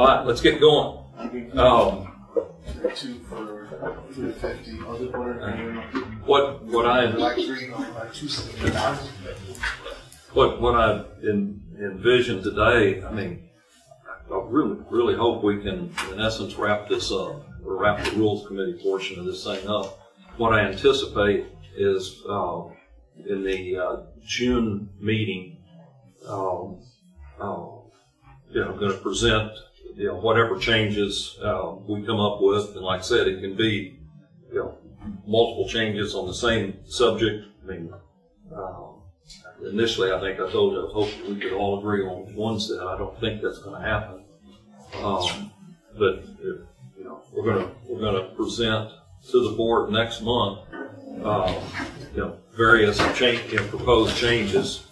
All right, let's get going. Two for 350. What I envision today, I mean, I really hope we can, in essence, wrap this up, or wrap the Rules Committee portion of this thing up. What I anticipate is in the June meeting, going to present, whatever changes we come up with, and like I said, it can be, multiple changes on the same subject. I mean, initially, I think I told you I hope we could all agree on one set. I don't think that's going to happen. But if, we're going to present to the board next month, various proposed changes.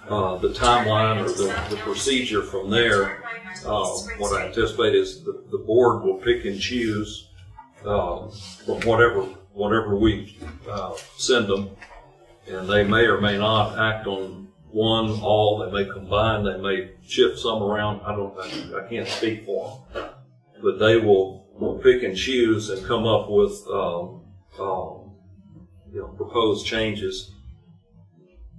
The timeline or the procedure from there. What I anticipate is the board will pick and choose from whatever we send them, and they may or may not act on one, all. They may combine. They may shift some around. I can't speak for them, but they will pick and choose and come up with proposed changes.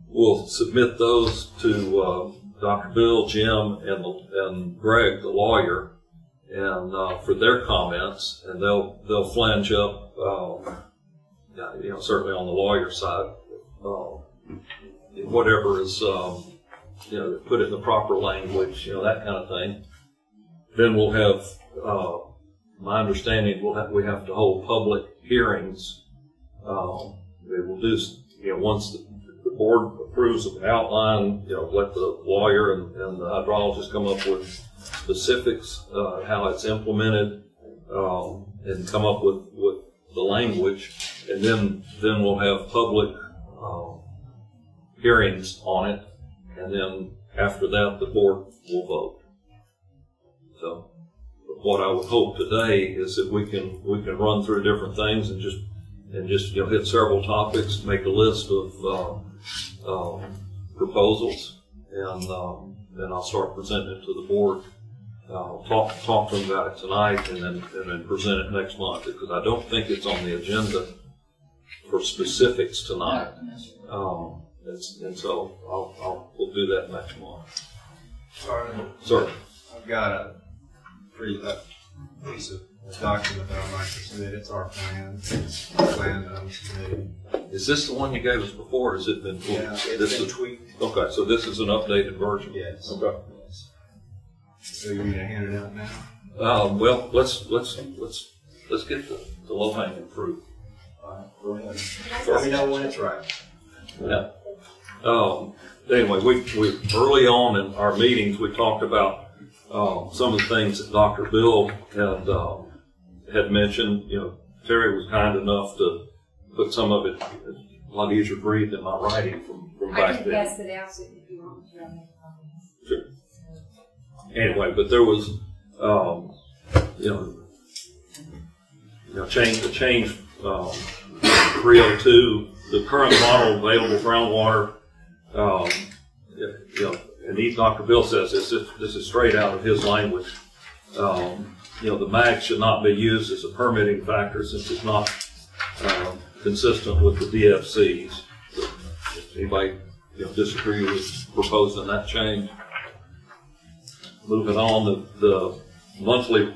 We'll submit those to Dr. Bill, Jim, and Greg, the lawyer, and for their comments, and they'll flange up, certainly on the lawyer side, whatever is, put it in the proper language, that kind of thing. Then we'll have, my understanding, we have to hold public hearings. We will do, once the board approves of an outline, let the lawyer and the hydrologist come up with specifics, how it's implemented, and come up with the language, and then we'll have public hearings on it, and then after that the board will vote. So what I would hope today is that we can run through different things and just hit several topics, make a list of proposals, and then I'll start presenting it to the board. Talk to them about it tonight, and then present it next month, because I don't think it's on the agenda for specifics tonight. And so we'll do that next month. Sorry. Sir. I've got a piece of document that I might submit. It's our plan. Plan that I'm submitting. Is this the one you gave us before, or has it been tweaked? Yeah, it's been tweaked. Okay, so this is an updated version? Yes. Okay. Yes. So you want me to hand it out now? Well, let's get the low-hanging fruit. All right, go ahead. Let me know when it's right. Yeah. Anyway, we early on in our meetings we talked about some of the things that Dr. Bill had mentioned. Terry was kind enough to put some of it a lot easier to read than my writing from back then. I can pass it out if you want to make copies. Sure. Anyway, but there was change 302, the current model available groundwater. And Dr. Bill says this is straight out of his language. The MAG should not be used as a permitting factor since it's not consistent with the DFCs. If anybody disagree with proposing that change? Moving on, the monthly,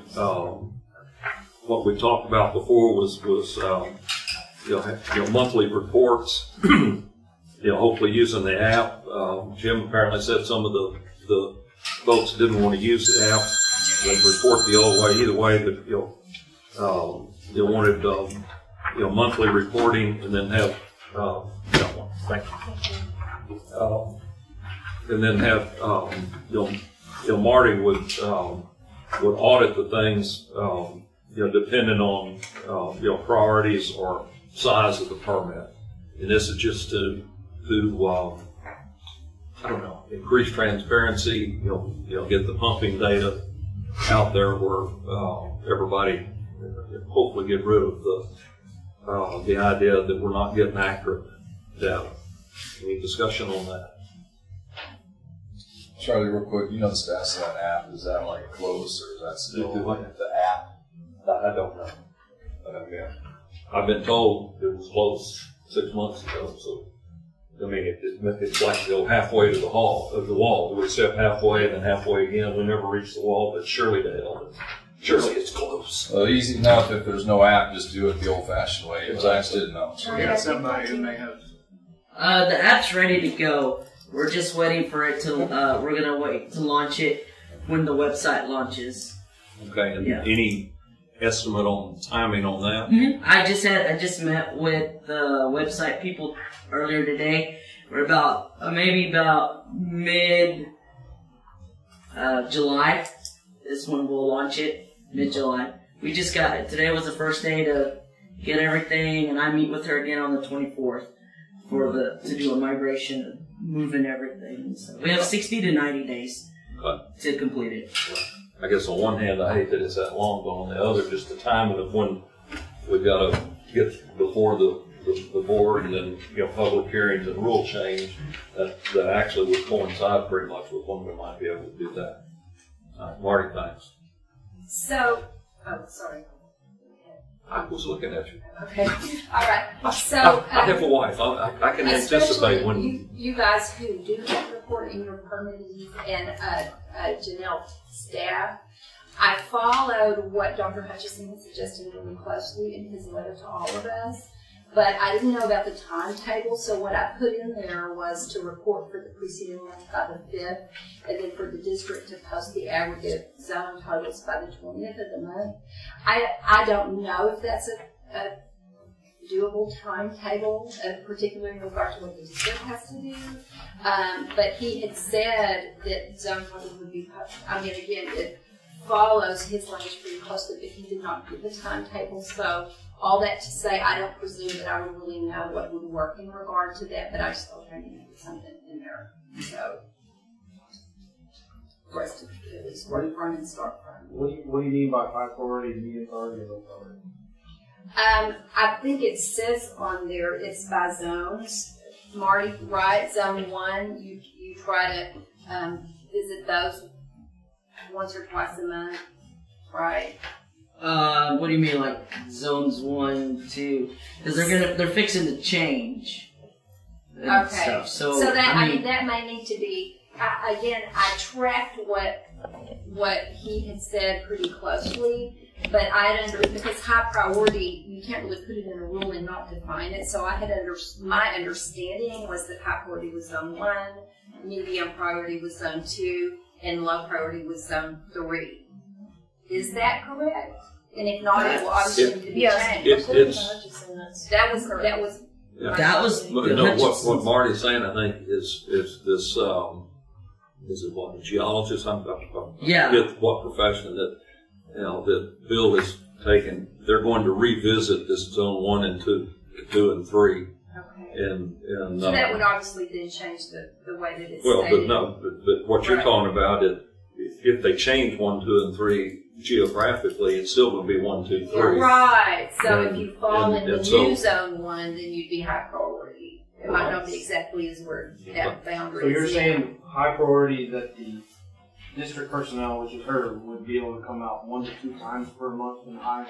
what we talked about before was monthly reports. Hopefully using the app. Jim apparently said some of the folks didn't want to use the app. They report the old way. Either way, but they wanted monthly reporting, and then have thank you. And then have Marty would audit the things depending on priorities or size of the permit. And this is just to increase transparency, get the pumping data out there where everybody, hopefully get rid of the idea that we're not getting accurate data. Any discussion on that? Charlie, real quick, you know the status of that app? Is that like close or is that still Do what? the app? I don't know. Yeah. I've been told it was closed 6 months ago, so. I mean, it's like go halfway to the wall. We step halfway and then halfway again. We never reach the wall, but surely to hell. Surely it's close. Easy enough if there's no app, just do it the old-fashioned way. But I just didn't know. We got somebody who may have. The app's ready to go. We're just waiting for it to. We're gonna wait to launch it when the website launches. Okay. And any estimate on timing on that? Mm-hmm. I just met with the website people earlier today. We're about maybe about mid July is when we'll launch it. Mid-July. We just got it. Today was the first day to get everything, and I meet with her again on the 24th to do a migration and moving everything. So we have 60 to 90 days to complete it. I guess on one hand, I hate that it's that long, but on the other, just the timing of when we've got to get before the board and then public hearings and rule change that actually would coincide pretty much with when we might be able to do that. Marty, thanks. So, sorry. I was looking at you. Okay. All right. So, I have a wife. I can anticipate when you guys who do have reporting your permittees and Janelle staff, I followed what Dr. Hutchison had suggested really closely in his letter to all of us. But I didn't know about the timetable, so what I put in there was to report for the preceding month by the 5th, and then for the district to post the aggregate zone totals by the 20th of the month. I don't know if that's a doable timetable, particularly in regard to what the district has to do. But he had said that zone totals would be posted. I mean, again, it follows his language pretty closely, but he did not give a timetable, so all that to say, I don't presume that I would really know what would work in regard to that, but I just thought I needed to put something in there. So, for us to at least work from and start from. What do you mean by high priority, medium priority, and low priority? I think it says on there it's by zones. Marty, right? Zone 1, you try to visit those once or twice a month, right? What do you mean, like zones 1, 2? Because they're fixing to change. Okay. Stuff. So that I mean that may need to be. I tracked what he had said pretty closely, but because high priority, you can't really put it in a rule and not define it. So I had my understanding was that high priority was zone 1, medium priority was zone 2, and low priority was zone 3. Is that correct? And if not, it will obviously need to be changed. That was. No, what Marty's saying, I think, is this. Is it what, a geologist? What profession that that Bill has taken? They're going to revisit this zone 1 and 2 and 3. Okay. And so that would obviously then change the way that it's stated. But what you're right. talking about is if they change 1, 2, and 3 geographically, it's still going to be 1, 2, 3. Right. So if you fall in the new zone 1, then you'd be high priority. It might not be exactly as where that boundary. So you're saying high priority that the district personnel, which is her, would be able to come out 1 to 2 times per month in high.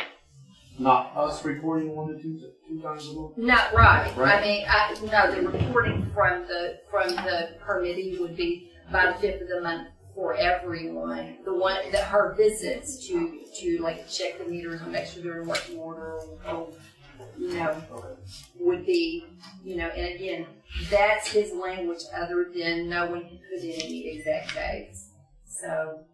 Not us reporting 1 to 2 times a month. Not right. I mean, no. The reporting from the permittee would be by the 5th of the month for everyone. The one that her visits to like check the meters and make sure they're in working order, or would be and again, that's his language. Other than no one can put in any exact dates. So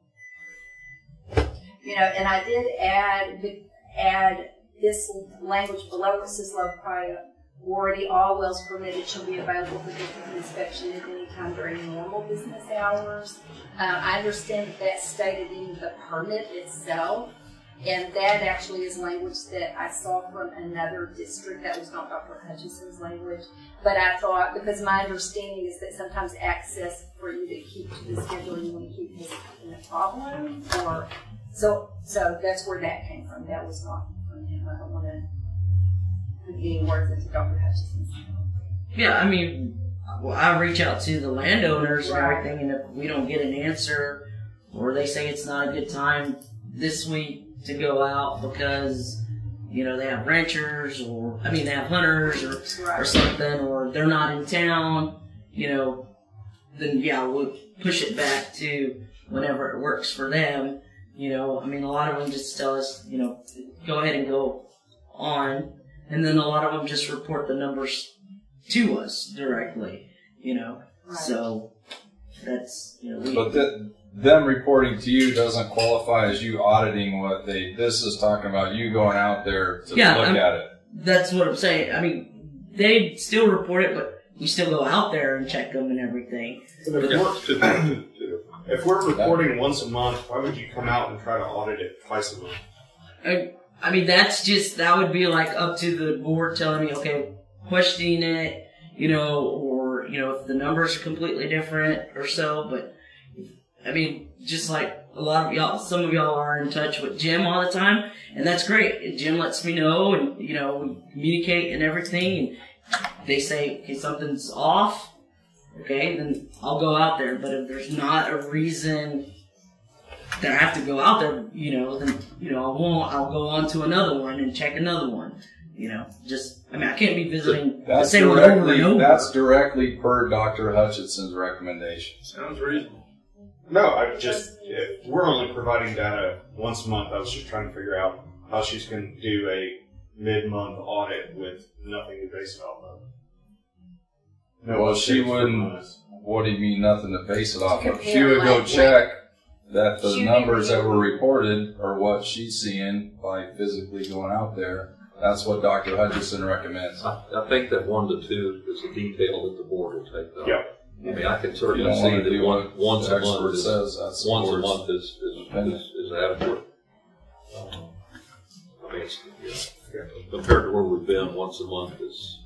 and I did add this language below where it says low priority. All wells permitted shall be available for district inspection at any time during normal business hours. I understand that's stated in the permit itself, and that actually is language that I saw from another district. That was not Dr. Hutchison's language, but I thought, because my understanding is that sometimes access for you to keep to the schedule, you want to keep this in a problem, or so that's where that came from. That was not from him. I don't want to put any words into Dr. Hutchison's mouth. Yeah, I mean, I reach out to the landowners and everything, and if we don't get an answer, or they say it's not a good time this week to go out because, you know, they have ranchers, or, I mean, they have hunters or something, or they're not in town, you know, then yeah, we'll push it back to whenever it works for them. You know, I mean, a lot of them just tell us, you know, go ahead and go on, and then a lot of them just report the numbers to us directly, you know. Right. So that's, you know, but them reporting to you doesn't qualify as you auditing what this is talking about you going out there to look at it. That's what I'm saying. I mean, they still report it, but we still go out there and check them and everything. If we're reporting once a month, why would you come out and try to audit it twice a month? I mean, that would be like up to the board telling me, okay, questioning it, you know, or, you know, if the numbers are completely different or so. But, I mean, just like a lot of y'all, some of y'all are in touch with Jim all the time, and that's great. Jim lets me know, and, you know, we communicate and everything, and they say, okay, something's off. Okay, then I'll go out there. But if there's not a reason that I have to go out there, you know, then, you know, I won't. I'll go on to another one and check another one. You know, I mean, I can't be visiting the same one over and over. That's directly per Dr. Hutchinson's recommendation. Sounds reasonable. No, if we're only providing data once a month, I was just trying to figure out how she's going to do a mid-month audit with nothing to base it off of. No, well, she wouldn't. What do you mean, nothing to base it off of? She would go check that the numbers that were reported are what she's seeing by physically going out there. That's what Dr. Hutchinson recommends. I think that 1 to 2 is a detail that the board will take up. Yeah. I mean, I can certainly see that once a month is adequate. I mean, compared to where we've been, once a month is.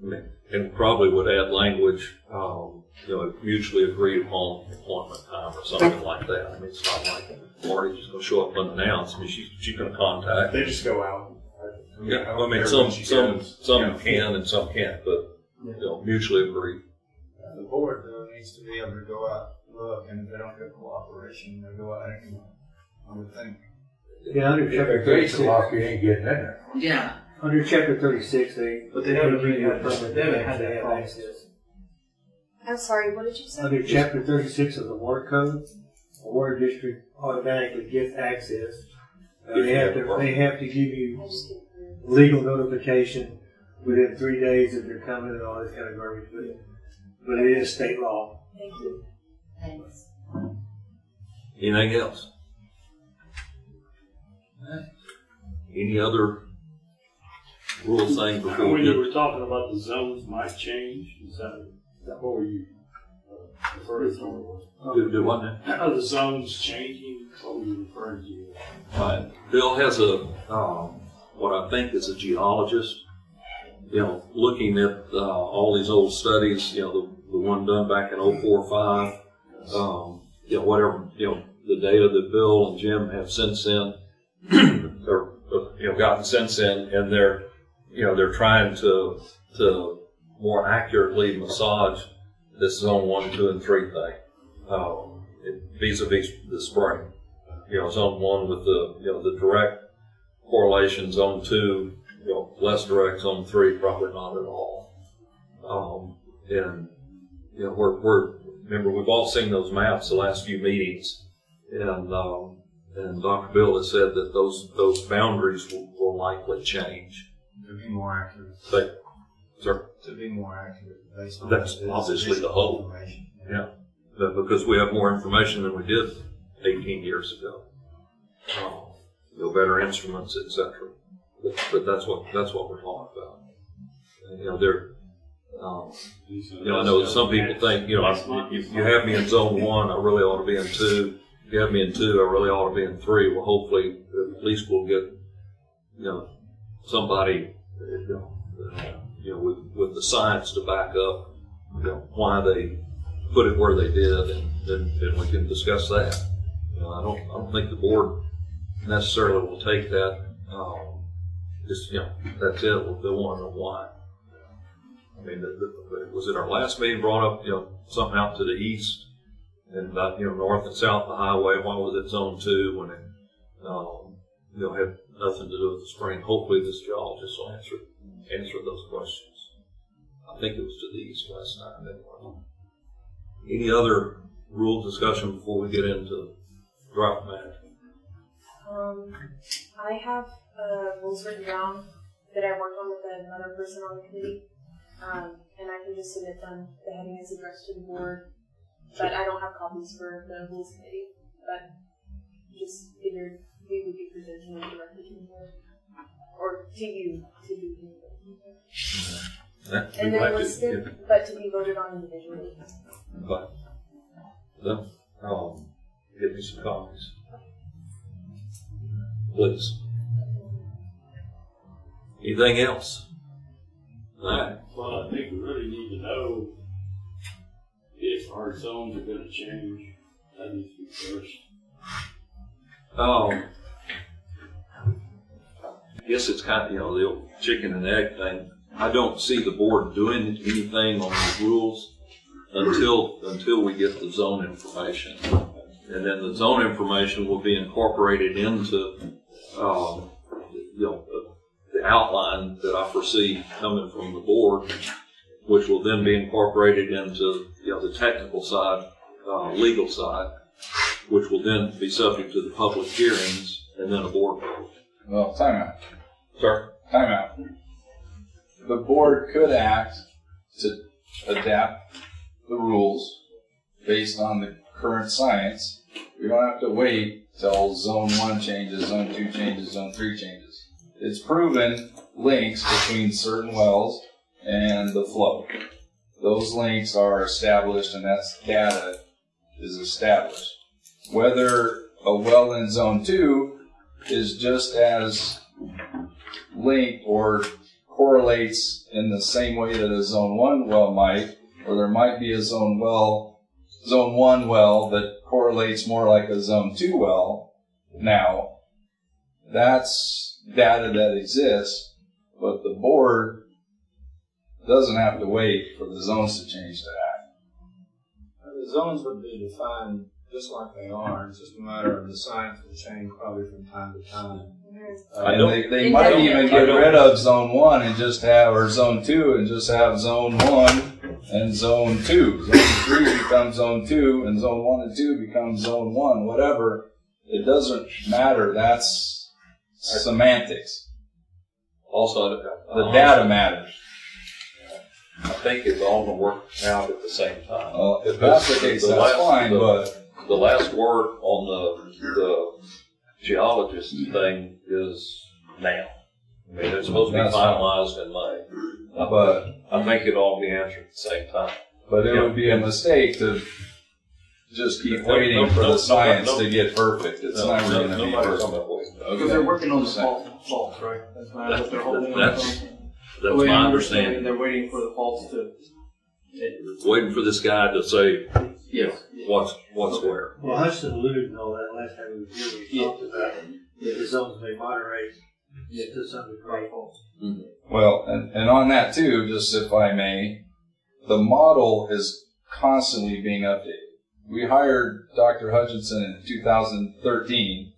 I mean, and probably would add language, you know, mutually agreed upon appointment time or something like that. I mean, it's not like Marty's just going to show up unannounced. I mean, she's going to contact. They just go out. Yeah, I mean, some can and some can't, but you know, mutually agreed. The board needs to be able to go out and look, and if they don't get cooperation, they'll go out anyway. I would think. Yeah, under Chapter 36, you ain't getting in there. Yeah. Under Chapter 36, they haven't really had permit. They haven't had to have access. I'm sorry, what did you say? Under Chapter 36 of the Water Code, the water district automatically gets access. They have to give you legal notification within 3 days that they're coming and all this kind of garbage. But it is state law. Thank you. Thanks. Anything else? Any other rules saying before when you were talking about the zones might change, is that what were you referring to? Do what now? The zones changing, what were you referring to? Bill has what I think is a geologist, you know, looking at all these old studies, you know, the one done back in 04-05, you know, whatever, you know, the data that Bill and Jim have since then, or you know, gotten since then, and they're trying to more accurately massage this zone 1, 2, and 3 thing, vis-a-vis the spring. You know, zone 1 with the direct correlation, zone 2, you know, less direct, zone 3 probably not at all. And you know, remember, we've all seen those maps the last few meetings, and Dr. Bill has said that those boundaries will likely change. To be more accurate. Sir? To be more accurate. That's obviously the hope. Yeah. Because we have more information than we did 18 years ago. You know, better instruments, etc. But that's what we're talking about. And, you know, you know, I know some people think, you know, you have me in zone 1, I really ought to be in 2. If you have me in 2, I really ought to be in 3. Well, hopefully, at least we'll get, you know, somebody, you know, with the science to back up, you know, why they put it where they did, and then we can discuss that. You know, I don't think the board necessarily will take that. Just, you know, that's it. They want to know why. I mean, was it our last meeting brought up, something out to the east and about, north and south of the highway? Why was it zone 2 when it, had nothing to do with the spring? Hopefully this geologist will answer those questions. I think it was to the east last time anyway. Any other rule discussion before we get into drought management? I have rules written down that I worked on with another person on the committee, and I can just submit them. The heading is addressed to the board, but I don't have copies for the rules committee. But just figured we would be presenting them directly to the board, or to you, to be and they're listed, but to be voted on individually. Okay. Then, give me some copies, please. Anything else? All right. Well, I think we really need to know if our zones are going to change. That needs to be first. I guess it's kind of, the old chicken and egg thing. I don't see the board doing anything on these rules until we get the zone information. And then the zone information will be incorporated into, the outline that I foresee coming from the board, which will then be incorporated into, the technical side, legal side, which will then be subject to the public hearings and then a board vote. Well, time out. Sir? Time out. The board could act to adapt the rules based on the current science. We don't have to wait till zone 1 changes, zone 2 changes, zone 3 changes. It's proven links between certain wells and the flow. Those links are established, and that's data is established. Whether a well in zone 2 is just as linked or correlates in the same way that a zone 1 well might, or there might be a zone 1 well that correlates more like a zone 2 well. Now, that's data that exists, but the board doesn't have to wait for the zones to change to act. The zones would be defined just like they are. It's just a matter of the science will change probably from time to time. And they might even get rid of zone 1 and just have, or zone 2 and just have zone 1 and zone 2. Zone 3 becomes zone 2 and zone 1 and 2 becomes zone 1, whatever. It doesn't matter. That's semantics. Also, the data matters. I think it's all going to work out at the same time. If that's the case, that's fine, but the last word on the geologist thing is now. I mean, it's supposed to be finalized in May. But I think it'll all be answered at the same time. But it would be a mistake to just keep waiting for the science to get perfect. It's never going to be perfect. Because they're working on the faults, right? That's what they're holding on to. That's my understanding. They're waiting for the faults to. Waiting for this guy to say, what's where. Well, Hudson alluded to all that last time we were here. We talked about that the zones may moderate to some degree. Mm-hmm. Well, and on that too, just if I may, the model is constantly being updated. We hired Dr. Hutchinson in 2013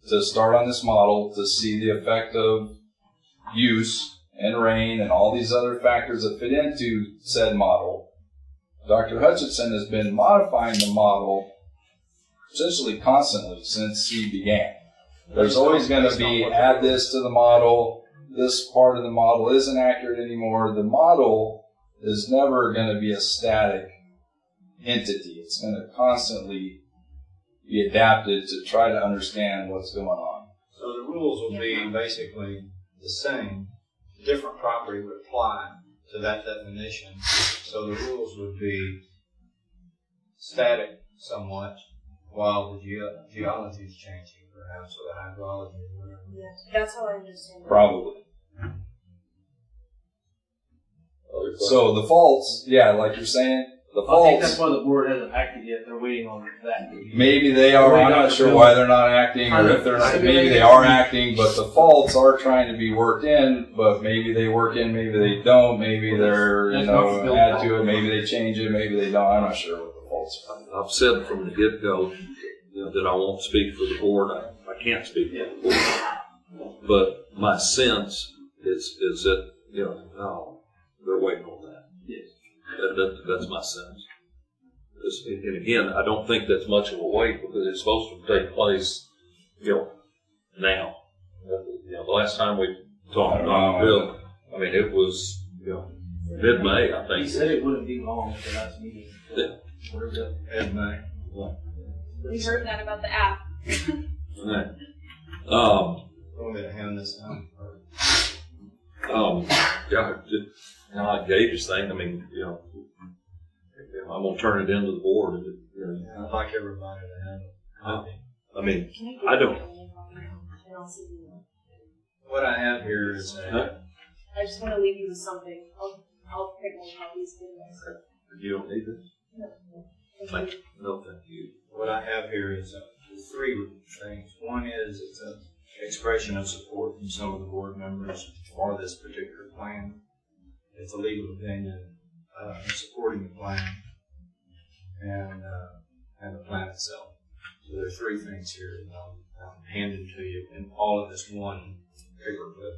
to start on this model to see the effect of use and rain and all these other factors that fit into said model. Dr. Hutchinson has been modifying the model essentially constantly since he began. There's always going to be add this to the model, this part of the model isn't accurate anymore. The model is never going to be a static entity. It's going to constantly be adapted to try to understand what's going on. So the rules will be basically the same. Different property would apply to that definition. So the rules would be static somewhat while the geology is changing, perhaps, or the hydrology or whatever. Yes, that's how I understand it. Probably. So the faults, like you're saying, the I think that's faults. why the board hasn't acted yet. They're waiting on that. Maybe they are. I'm not sure why they're not acting, or if they're not. Maybe they are acting, but the faults are trying to be worked in. But maybe they work in, maybe they don't. Maybe they're add to it. Maybe they change it. Maybe they don't. I'm not sure what the faults are. I've said from the get-go, that I won't speak for the board. I can't speak for the board. But my sense is that, they're waiting on that. Yes. That's my sense. And again, I don't think that's much of a wait because it's supposed to take place, now. The last time we talked about Bill, it was, mid-May, I think. He said it wouldn't be long at the last meeting. Yeah. Mid-May. We heard that about the app. Right. Want me to hand this out? Like Gage's thing, I'm gonna turn it into the board. I'd like everybody to have a copy. I don't. What I have here is I just want to leave you with something. I'll pick more copies for you guys. You don't need this? No. Thank you. What I have here is three things. One is it's an expression of support from some of the board members for this particular plan. It's a legal opinion supporting the plan and the plan itself. So there are three things here that I'm handing to you in all of this one paper clip.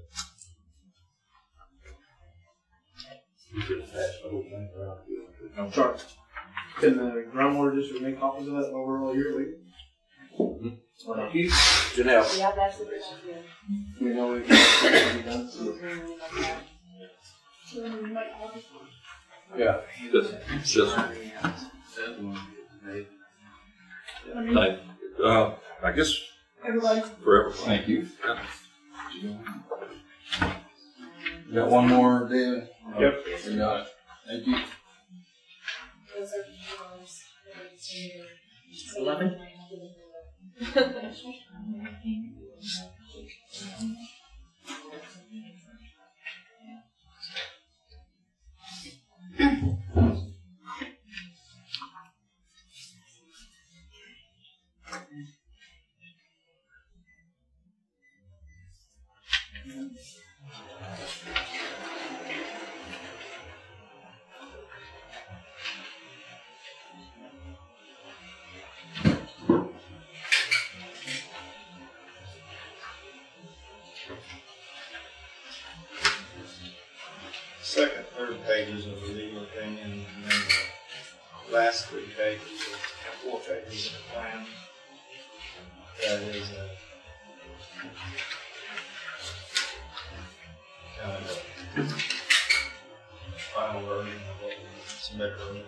You could attach the whole thing around here. I'm sorry. Can the groundwater district make copies of that while we're all here waiting? Thank you. Janelle. Yeah, that's a good idea. We know we can be done. Yeah. Just. I guess Everybody. for everyone. Thank you. You got one more, David? Yep. We got it. Thank you. Those are yours. 11? Second, third pages of the legal opinion, and then the last 3 pages, or 4 pages of the plan. That is kind of the final version of what we submitted earlier.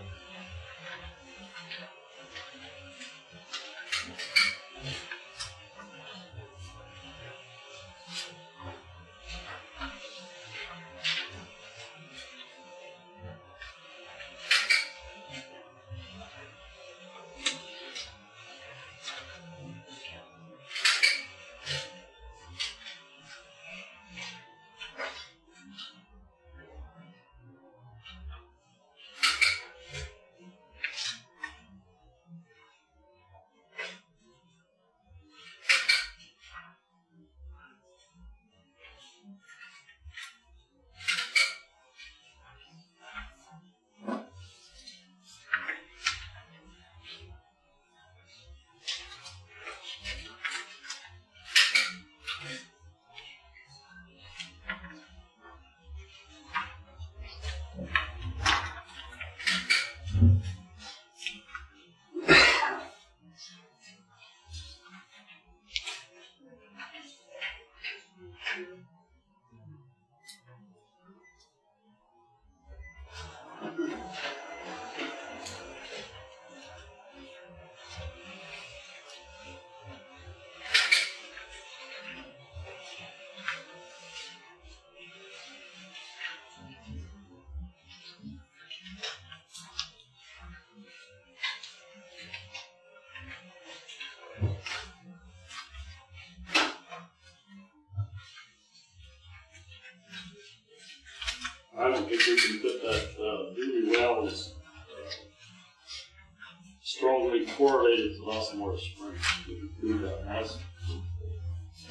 strongly correlated to loss of Moras Springs. We do that as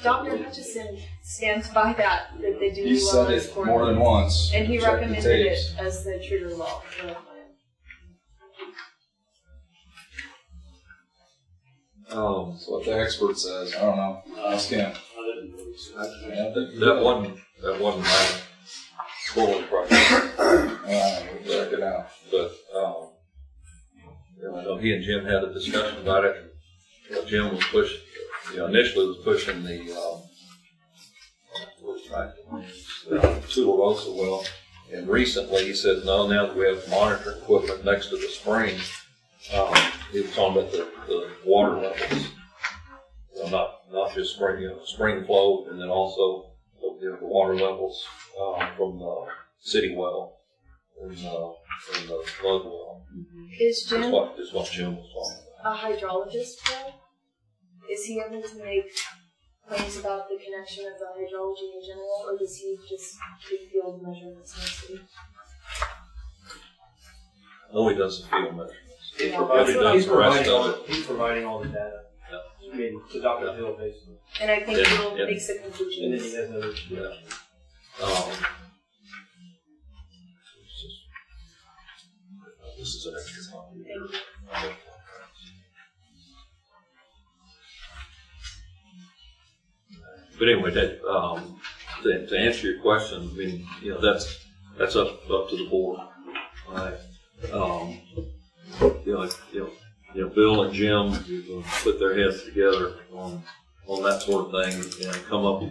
Dr. Hutchison stands by that they do He said it more than once. and he Check the recommended tapes. it as the trigger law for the plan. That's what the expert says. I don't know. Ask him. That wasn't my full impression. We'll check it out. But I know he and Jim had a discussion about it. Jim was pushing, initially was pushing the Tularosa well, and recently he said, no, now that we have monitoring equipment next to the spring, he was talking about the water levels, not just spring flow, and then also the water levels from the city well and the flood well. Is Jim Is what Jim was talking about. a hydrologist though? Is he able to make claims about the connection of the hydrology in general, or does he just take field measurements mostly? No, he does the field measurements. He's He's providing all the data. I mean, to Dr. Hill, basically. And I think Yeah, Bill makes the conclusions. And then he has other. This is an extra copy. Thank you. But anyway, to answer your question, I mean, that's up to the board. Right? Bill and Jim put their heads together on that sort of thing and come up.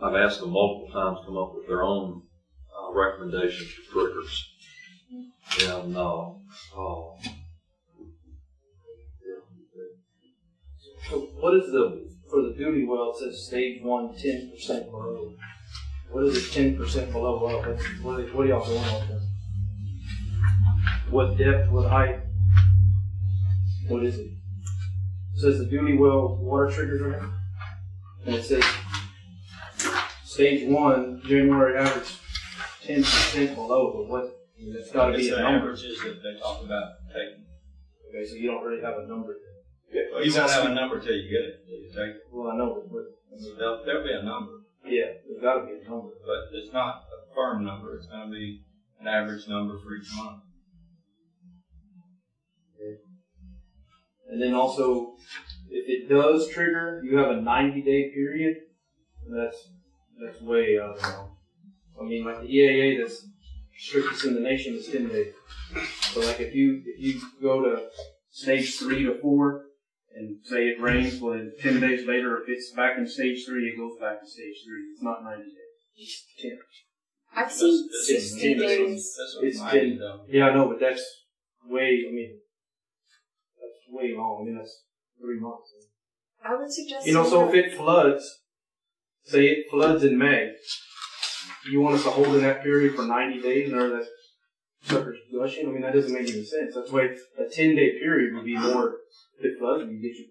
I've asked them multiple times to come up with their own recommendations for triggers. And So what is for the duty well, it says stage 1, 10% below. What is it 10% below well? What are y'all going on with? What depth, what height? What is it? It says the duty well water triggers right now. And it says stage 1, January average 10% below, but what? That's got to be a number. Averages that they talk about taking. Okay, so you don't really have a number. Well, you won't have a number till you get it, till you take it. Well, I know, but There'll be a number, yeah, there's got to be a number. but it's not a firm number. It's going to be an average number for each month. And then also, if it does trigger, you have a 90-day period. That's way out of the norm. I mean, like the EAA, that's strictest in the nation is 10 days. So like if you go to stage 3 to 4 and say it rains, well then 10 days later, if it's back in stage 3, it goes back to stage 3. It's not 90 days. It's 10. I've seen That's 60 days. It's 90, 10. though. Yeah, I know, but that's way, that's way long. That's 3 months. I would suggest. So if it floods, say it floods in May, you want us to hold in that period for 90 days or that sucker's gushing? That doesn't make any sense. That's why a 10-day period would be more. If it floods, you get your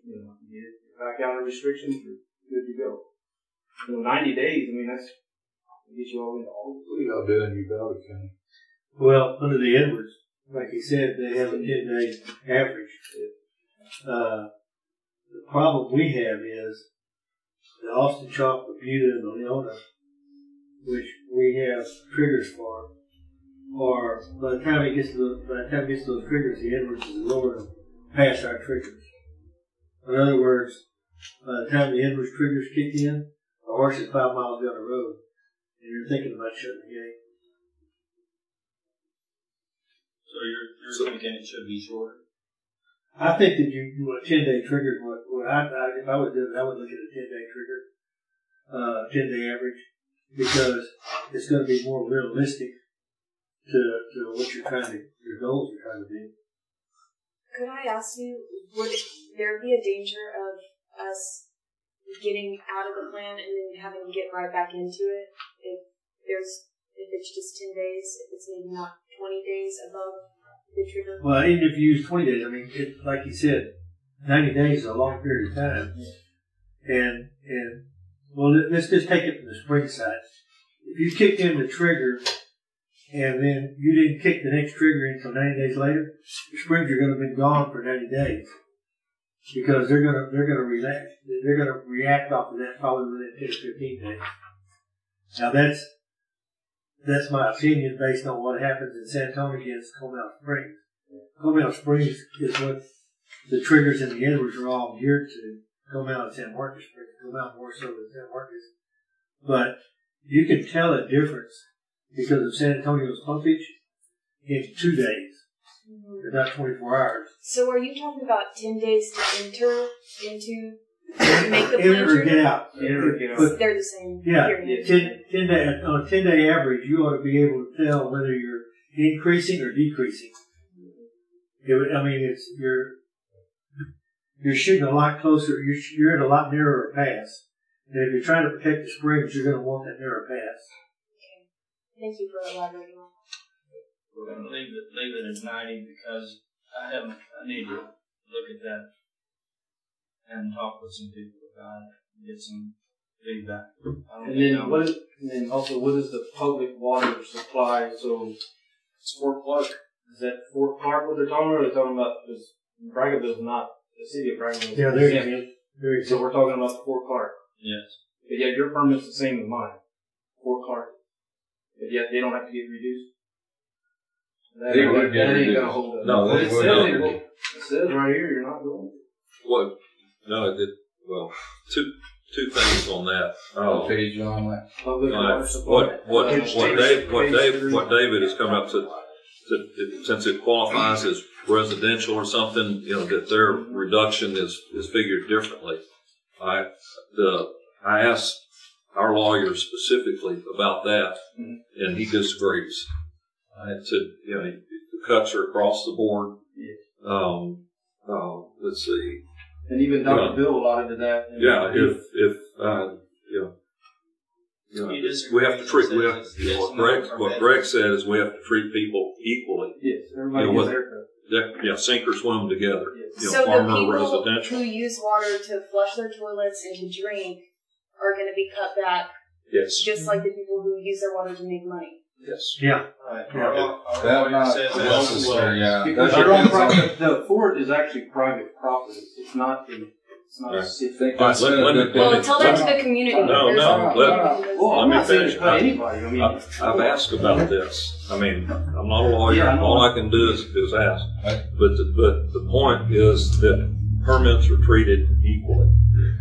back out of restrictions, you're good to go. 90 days, that's get you all into all. What do y'all do in Uvalde County? Well, under the Edwards, like you said, they have a 10-day average. The problem we have is the Austin Chalk, Bermuda, and the Leona, which we have triggers for, or by the time it gets to those triggers, the Edwards is lower than past our triggers. In other words, by the time the Edwards triggers kick in, the horse is 5 miles down the road, and you're thinking about shutting the gate. So you're thinking it should be shorter? I think that you a 10-day trigger. If I was doing it, I would look at a 10-day trigger, 10-day average, because it's going to be more realistic to what your goals you're trying to do. Could I ask you, would there be a danger of us getting out of the plan and then having to get right back into it if it's just 10 days, if it's maybe not 20 days above the trigger? Well, even if you use 20 days, like you said, 90 days is a long period of time. And well, let's just take it from the spring side. If you kicked in the trigger and then you didn't kick the next trigger until 90 days later, your springs are going to be gone for 90 days because they're going to react off of that probably within 10 or 15 days. Now that's my opinion based on what happens in San Antonio against Comal Springs. Comal Springs is what the triggers in the Edwards are all geared to. Comal and San Marcos Springs, Comal more so than San Marcos. But you can tell a difference because of San Antonio's pumpage in 2 days. Not 24 hours. So are you talking about 10 days to enter into, to make the plan Enter or get out. Enter or get out. They're the same. Yeah, period. 10 day, on a 10-day average, you ought to be able to tell whether you're increasing or decreasing. You're shooting a lot closer. You're in a lot narrower pass. And if you're trying to protect the springs, you're going to want that narrow pass. Okay. Thank you for elaborating on that. We're going to leave it at 90 because I need to look at that and talk with some people about it and get some feedback. And then also what is the public water supply? So it's Fort Clark. Is that Fort Clark what they're talking about? Or are they talking about, because Brackettville is not the city of Brackettville. Yeah, they're So we're talking about the Fort Clark. Yes. But yet your permit's the same as mine. Fort Clark. But yet they don't have to get reduced. They would get reduced. No, Well, they it would says not. it says right here you're not going. What? No, well, two things on that. What page you on that? Public water supply. What David has come up to since it qualifies as residential or something, that their reduction is figured differently. I asked our lawyer specifically about that, and he disagrees. I said, the cuts are across the board. Let's see. And even Dr. Bill allotted to that. We have to treat. What Greg said is we have to treat people equally. Yes, everybody gets their cut. Sink or swim together. So the farmer, people residential. who use water to flush their toilets and to drink are going to be cut back, Yes. just like the people who use their water to make money. Yes. Yeah. That's not necessary, yeah. Because That your own depends on- property, the fort is actually private property. It's not a city. I think that's Let me- Well, tell that to the community. No, There's no, other let- people who Well, Let I'm me not saying finish. to cut anybody. I mean, I've asked about this. I'm not a lawyer. Yeah, I know. All I can do is ask. Right. But the point is that permits are treated equally.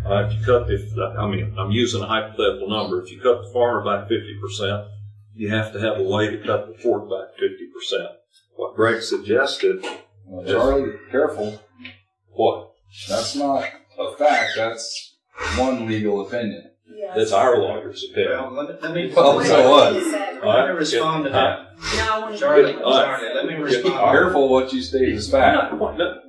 I'm using a hypothetical number. If you cut the farmer back 50%, you have to have a way to cut the fort back 50%. What Greg suggested. Well, Charlie, careful. What? That's not a fact. That's one legal opinion. Yeah. That's our lawyer's opinion. Well, let me Well, so what? let me respond to that. Now I want to Charlie, hear let me respond. Careful what you state as fact.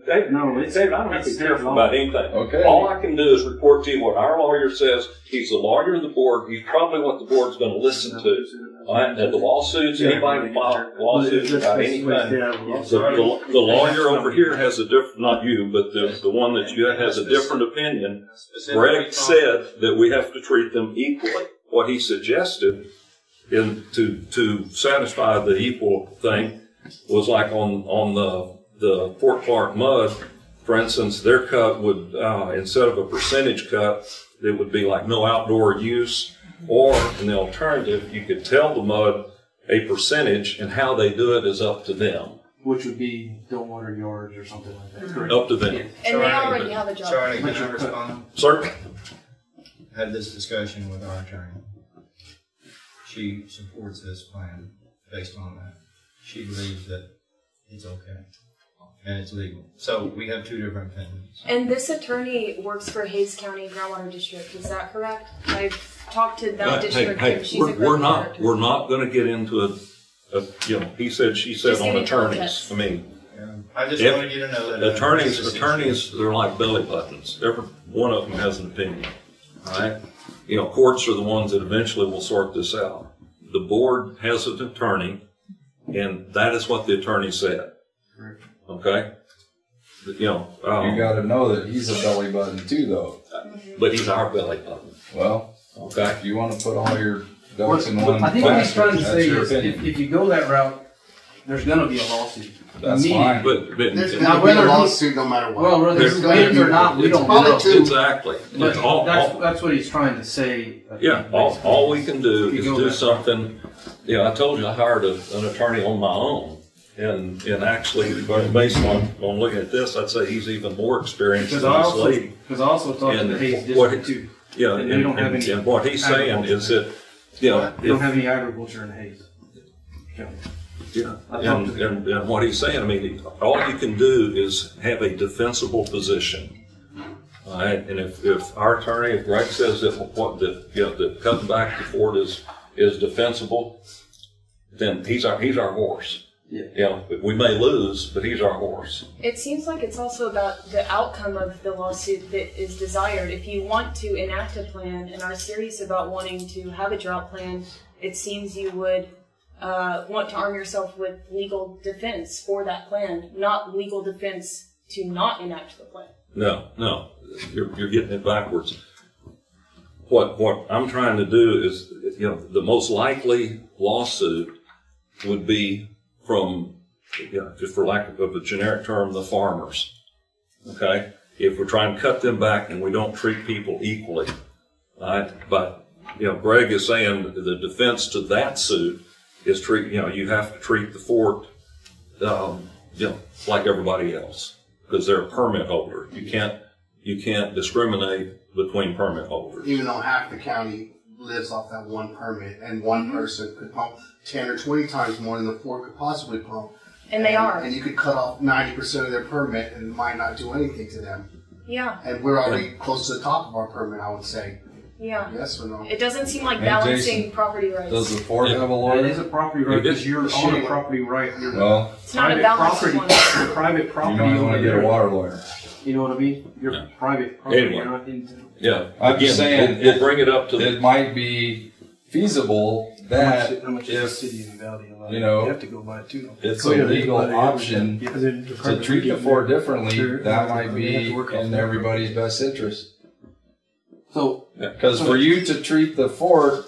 David, I don't have to be careful about anything. Okay. All I can do is report to you what our lawyer says. He's the lawyer of the board. He's probably what the board's going to listen to. All right? And the lawsuits, anybody can file lawsuits about anything. The lawyer over here has a different, not you, but the one that you have has a different opinion. Greg said that we have to treat them equally. What he suggested to satisfy the equal thing was like on the Fort Clark mud, for instance, their cut would, instead of a percentage cut, it would be like no outdoor use, or in the alternative, you could tell the mud a percentage, and how they do it is up to them. which would be don't water yards or something like that. Correct. Up to them. And they already have a job. Charlie, can I respond? Sir? Had this discussion with our attorney. She supports this plan based on that. She believes that it's okay and it's legal. So we have two different opinions. And this attorney works for Hayes County Groundwater District, is that correct? I've talked to that district and she's a great we're character. not going to get into a he said, she said Just on give me attorneys. context. I mean, I just wanted you to know that attorneys, they're like belly buttons. Every one of them has an opinion. All right? You know, courts are the ones that eventually will sort this out. The board has an attorney, and that is what the attorney said. Okay? You know, you got to know that he's a belly button too, though. But he's our belly button. Well, okay. If you want to put all your ducks in one I think what he's basket. trying to That's say your is, opinion. if you go that route, there's going to be a lawsuit. That's Immediately. fine. But There's Now, going to be a whether he- lawsuit no matter what. Well, whether There's it's gonna wins be- or not, we it's don't probably know. two. Exactly. But It's all, that's what he's trying to say. I yeah, think, all basically. we can do If you is go do that something. Yeah, I told you I hired an attorney on my own. And actually, based on looking at this, I'd say he's even more experienced than Because this lady. I also talked to the Hayes what- District too. Yeah, And they don't have any and what he's saying is that, you know, They don't have any agriculture in Hayes County. yeah, I talked to them. and what he's saying, I mean, all you can do is have a defensible position. All right, and if our attorney, if Greg says that that cutting back the fort is defensible, then he's our horse. Yeah. You know, we may lose, but he's our horse. It seems like it's also about the outcome of the lawsuit that is desired. If you want to enact a plan and are serious about wanting to have a drought plan, it seems you would want to arm yourself with legal defense for that plan, not legal defense to not enact the plan. No, you're getting it backwards. What I'm trying to do is, you know, the most likely lawsuit would be from, you know, just for lack of a generic term, the farmers. Okay? If we're trying to cut them back and we don't treat people equally. All right? But, you know, Greg is saying the defense to that suit is you have to treat the fort, you know, like everybody else. Because they're a permit holder. You can't discriminate between permit holders. Even though half the county lives off that one permit, and one person could pump 10 or 20 times more than the fort could possibly pump. And they are. And you could cut off 90% of their permit and it might not do anything to them. Yeah. And we're already close to the top of our permit, I would say. Yeah. Yes or no? It doesn't seem like Hey, balancing Jason, property rights. Does the fort have a It lawyer? is a property right because you're on a property right. You're Well, It's not a private balanced property. one. You're private you property might want over to get a there. water lawyer. You know what I mean? You're Yeah. private property. Anyway. You're not into. Yeah. I'm Again, saying we'll bring it up to It might be feasible that How much is the if city of Uvalde allowed? you know, you have to go by it too. it's Oh, a yeah, legal but option yeah, then the to permit treat the given fort there, differently, they're- that might they have be to work off in that. everybody's best interest. So Because for you to treat the fort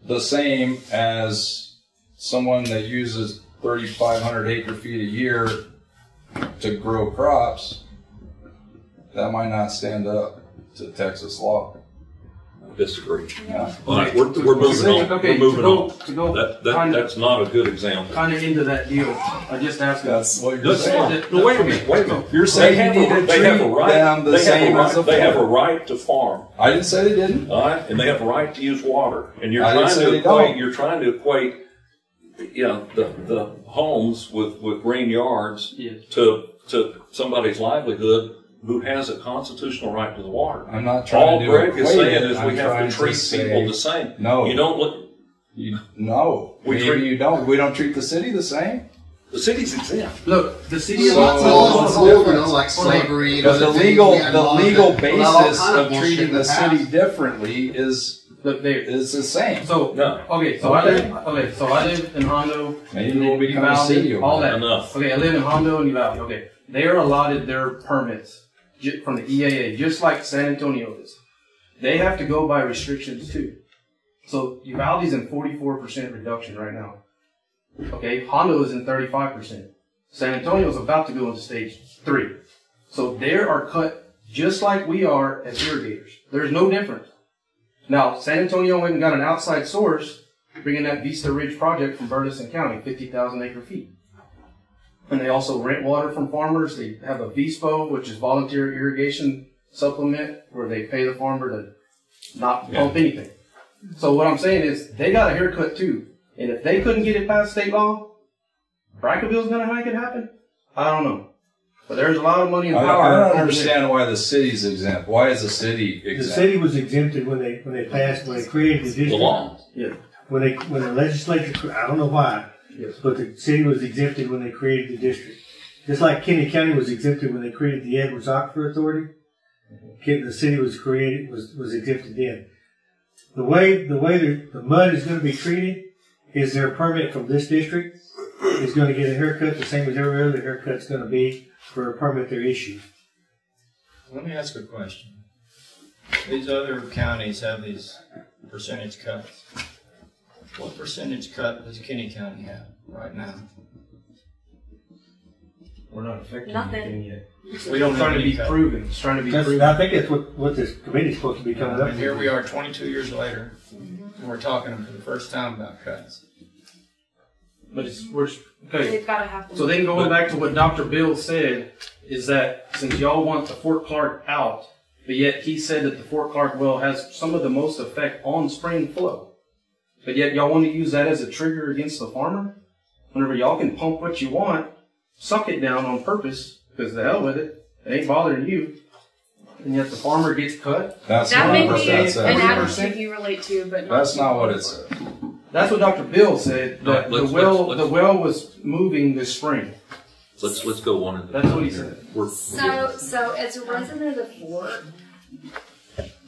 the same as someone that uses 3,500 acre feet a year to grow crops, that might not stand up to Texas law. disagree. Yeah. All right, we're moving on. Okay, We're moving on. to go That's not a good example. kind of into that deal. I just asked. That's what you're That's saying. not. No, wait a minute. You're saying you need to treat them the same as a They have a fort. right to farm. I didn't say they didn't. All right, and they have a right to use water. And you're I didn't trying say to they equate. don't. You're trying to equate, you know, the homes with green yards Yes. to somebody's livelihood who has a constitutional right to the water. I'm not trying All to do Greg is equate saying it. is I'm we have trying to treat say, people the same. No. You don't look. No. We Maybe treat- you don't. We don't treat the city the same. The city's exempt. Look, the city of So- Lots of laws, you know, like slavery and But other the things. legal We had laws legal that allowed all basis kind of bullshit treating in the past. city differently is look there. the same. So No. okay, so I live in Hondo. Maybe we'll become a Uvalde, city over all there. that. Enough. Okay, I live in Hondo and Uvalde. Okay, they are allotted their permits from the EAA, just like San Antonio is. They have to go by restrictions too. So Uvalde's in 44% reduction right now. Okay, Hondo is in 35%. San Antonio is about to go into stage 3. So they are cut just like we are as irrigators. There's no difference. Now, San Antonio went and got an outside source, bringing that Vista Ridge project from Burleson County, 50,000 acre feet. And they also rent water from farmers. They have a VSPO, which is volunteer irrigation supplement, where they pay the farmer to not pump anything. So what I'm saying is they got a haircut too. And if they couldn't get it past state law, Brackettville's going to make it happen? I don't know. But there's a lot of money and power. I don't over understand why the city's exempt. Why is the city The exempt? city was exempted when they created the district. The law. Yeah. When the legislature, I don't know why, Yes. but the city was exempted when they created the district. Just like Kinney County was exempted when they created the Edwards Aquifer Authority, the city was created was exempted then. The way the mud is going to be treated is their permit from this district is going to get a haircut the same as every other haircut's going to be for a permit they're issued. Let me ask a question. These other counties have these percentage cuts. What percentage cut does Kinney County have right now? We're not affecting Nothing. anything yet. We don't It's have trying to any be cut. proven. It's trying to be That's, proven. I think that's what this committee's supposed to be coming up And here with. we are 22 years later, and we're talking for the first time about cuts. But we're okay. They've got to have to. So then going back to what Dr. Bill said is that since y'all want the Fort Clark out, but yet he said that the Fort Clark well has some of the most effect on spring flow, but yet y'all want to use that as a trigger against the farmer? Whenever y'all can pump what you want, suck it down on purpose, because the hell with it, it ain't bothering you, and yet the farmer gets cut? That's That not may what be that an says. attitude you relate to, but not That's not what it says. That's what Dr. Bill said, that Let's- the well was moving this spring. Let's go one at a That's what he said. So as a resident of Fort,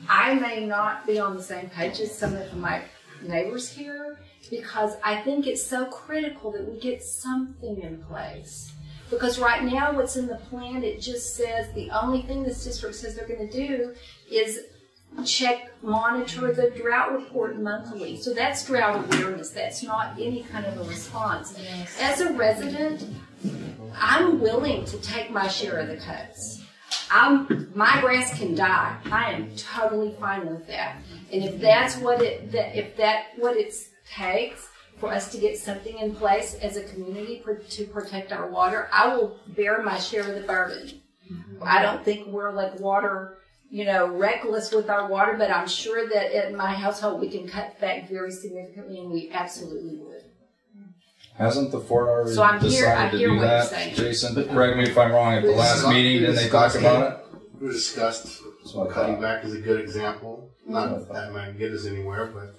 I may not be on the same page as some of my neighbors here, because I think it's so critical that we get something in place. Because right now what's in the plan, it just says the only thing this district says they're going to do is monitor the drought report monthly. So that's drought awareness. That's not any kind of a response. As a resident, I'm willing to take my share of the cuts. My grass can die. I am totally fine with that. And if that's what it takes for us to get something in place as a community to protect our water, I will bear my share of the burden. I don't think we're like water, reckless with our water, but I'm sure that at my household we can cut back very significantly, and we absolutely would. Hasn't the Fort already So I decided to hear do what you're that? saying. Jason, correct me if I'm wrong, at the last meeting, didn't they talk about it? We discussed So I cutting thought. back is a good example. Not that might get us anywhere, but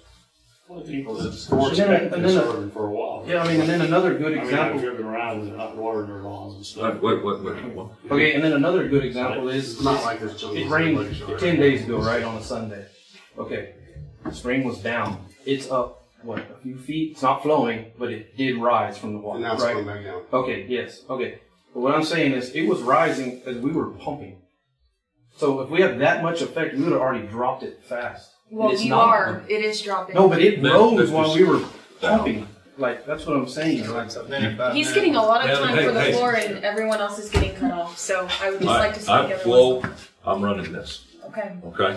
Well, people It's a just discussion. expect this order for a while. Yeah, and then another good I've example. driven around with hot water in their lawns and stuff. Wait. Okay, and then another good example is it's not like there's jungle. it rained 10 days ago, right, on a Sunday. Okay, spring was down. It's up, a few feet? It's not flowing, but it did rise from the water, And now it's right? going back down. Okay, yes, okay. But what I'm saying is, it was rising as we were pumping. So if we have that much effect, we would have already dropped it fast. Well, It's you not- are. It is dropping. No, but it That- rose that's while just we were down. pumping. Like, that's what I'm saying. He's getting a lot of time Hey, for the hey. floor, and everyone else is getting cut off. So I would just like to see I'm everyone. Flo, I'm running this, Okay. okay?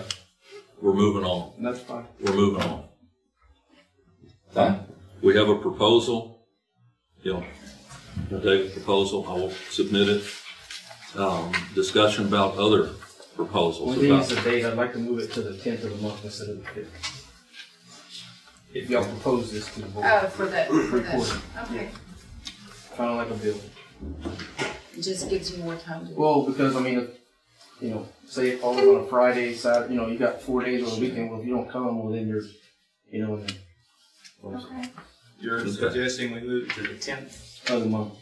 We're moving on. That's fine. We're moving on. Done? We have a proposal, David's proposal, I will submit it. Discussion about other proposals. One thing is the date. I'd like to move it to the 10th of the month instead of the 5th. If y'all propose this to the board. Oh, for the Recording. okay. Kind of like a bill. It just gives you more time to. Well, because, say it falls on a Friday, Saturday, you got 4 days on the weekend. Well, if you don't come, well, then you're, and then Okay. You're suggesting we move it to the 10th? of the month.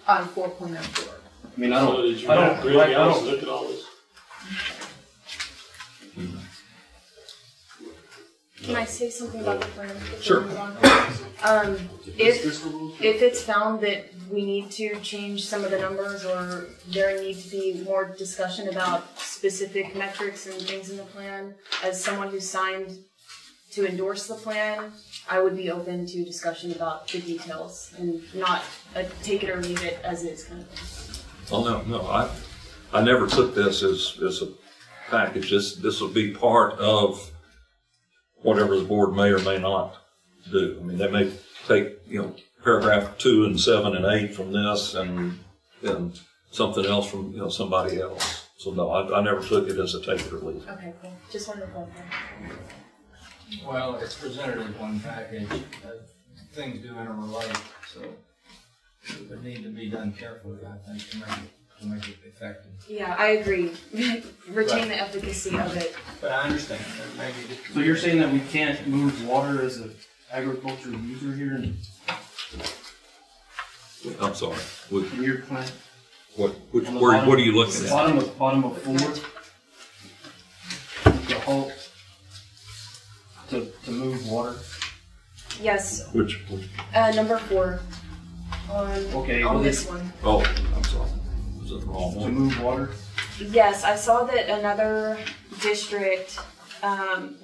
On 4.04. I mean, I don't, So did you I don't, have really like, I guys don't, look at all this? Can I say something about the plan? before Sure. we move on? If it's found that we need to change some of the numbers, or there needs to be more discussion about specific metrics and things in the plan, as someone who signed to endorse the plan, I would be open to discussion about the details and not take it or leave it as is kind of thing. Oh, no, I never took this as a package. This will be part of whatever the board may or may not do. I mean, they may take, paragraph 2 and 7 and 8 from this and something else from, somebody else. So no, I never took it as a take it or leave it. Okay, cool. Just wanted to clarify. Well, it's presented as one package. Things do interrelate, so it would need to be done carefully, I think, to make it effective. Yeah, I agree. Retain the efficacy of it. But I understand. Maybe so you're saying that we can't move water as an agriculture user here I'm sorry. in your plan? What On the are bottom- you looking at? Bottom of 4. The halt to move water. Yes, Which number 4 Okay, on well, this one. oh, I'm sorry. Was that the wrong To one? move water. Yes, I saw that another district,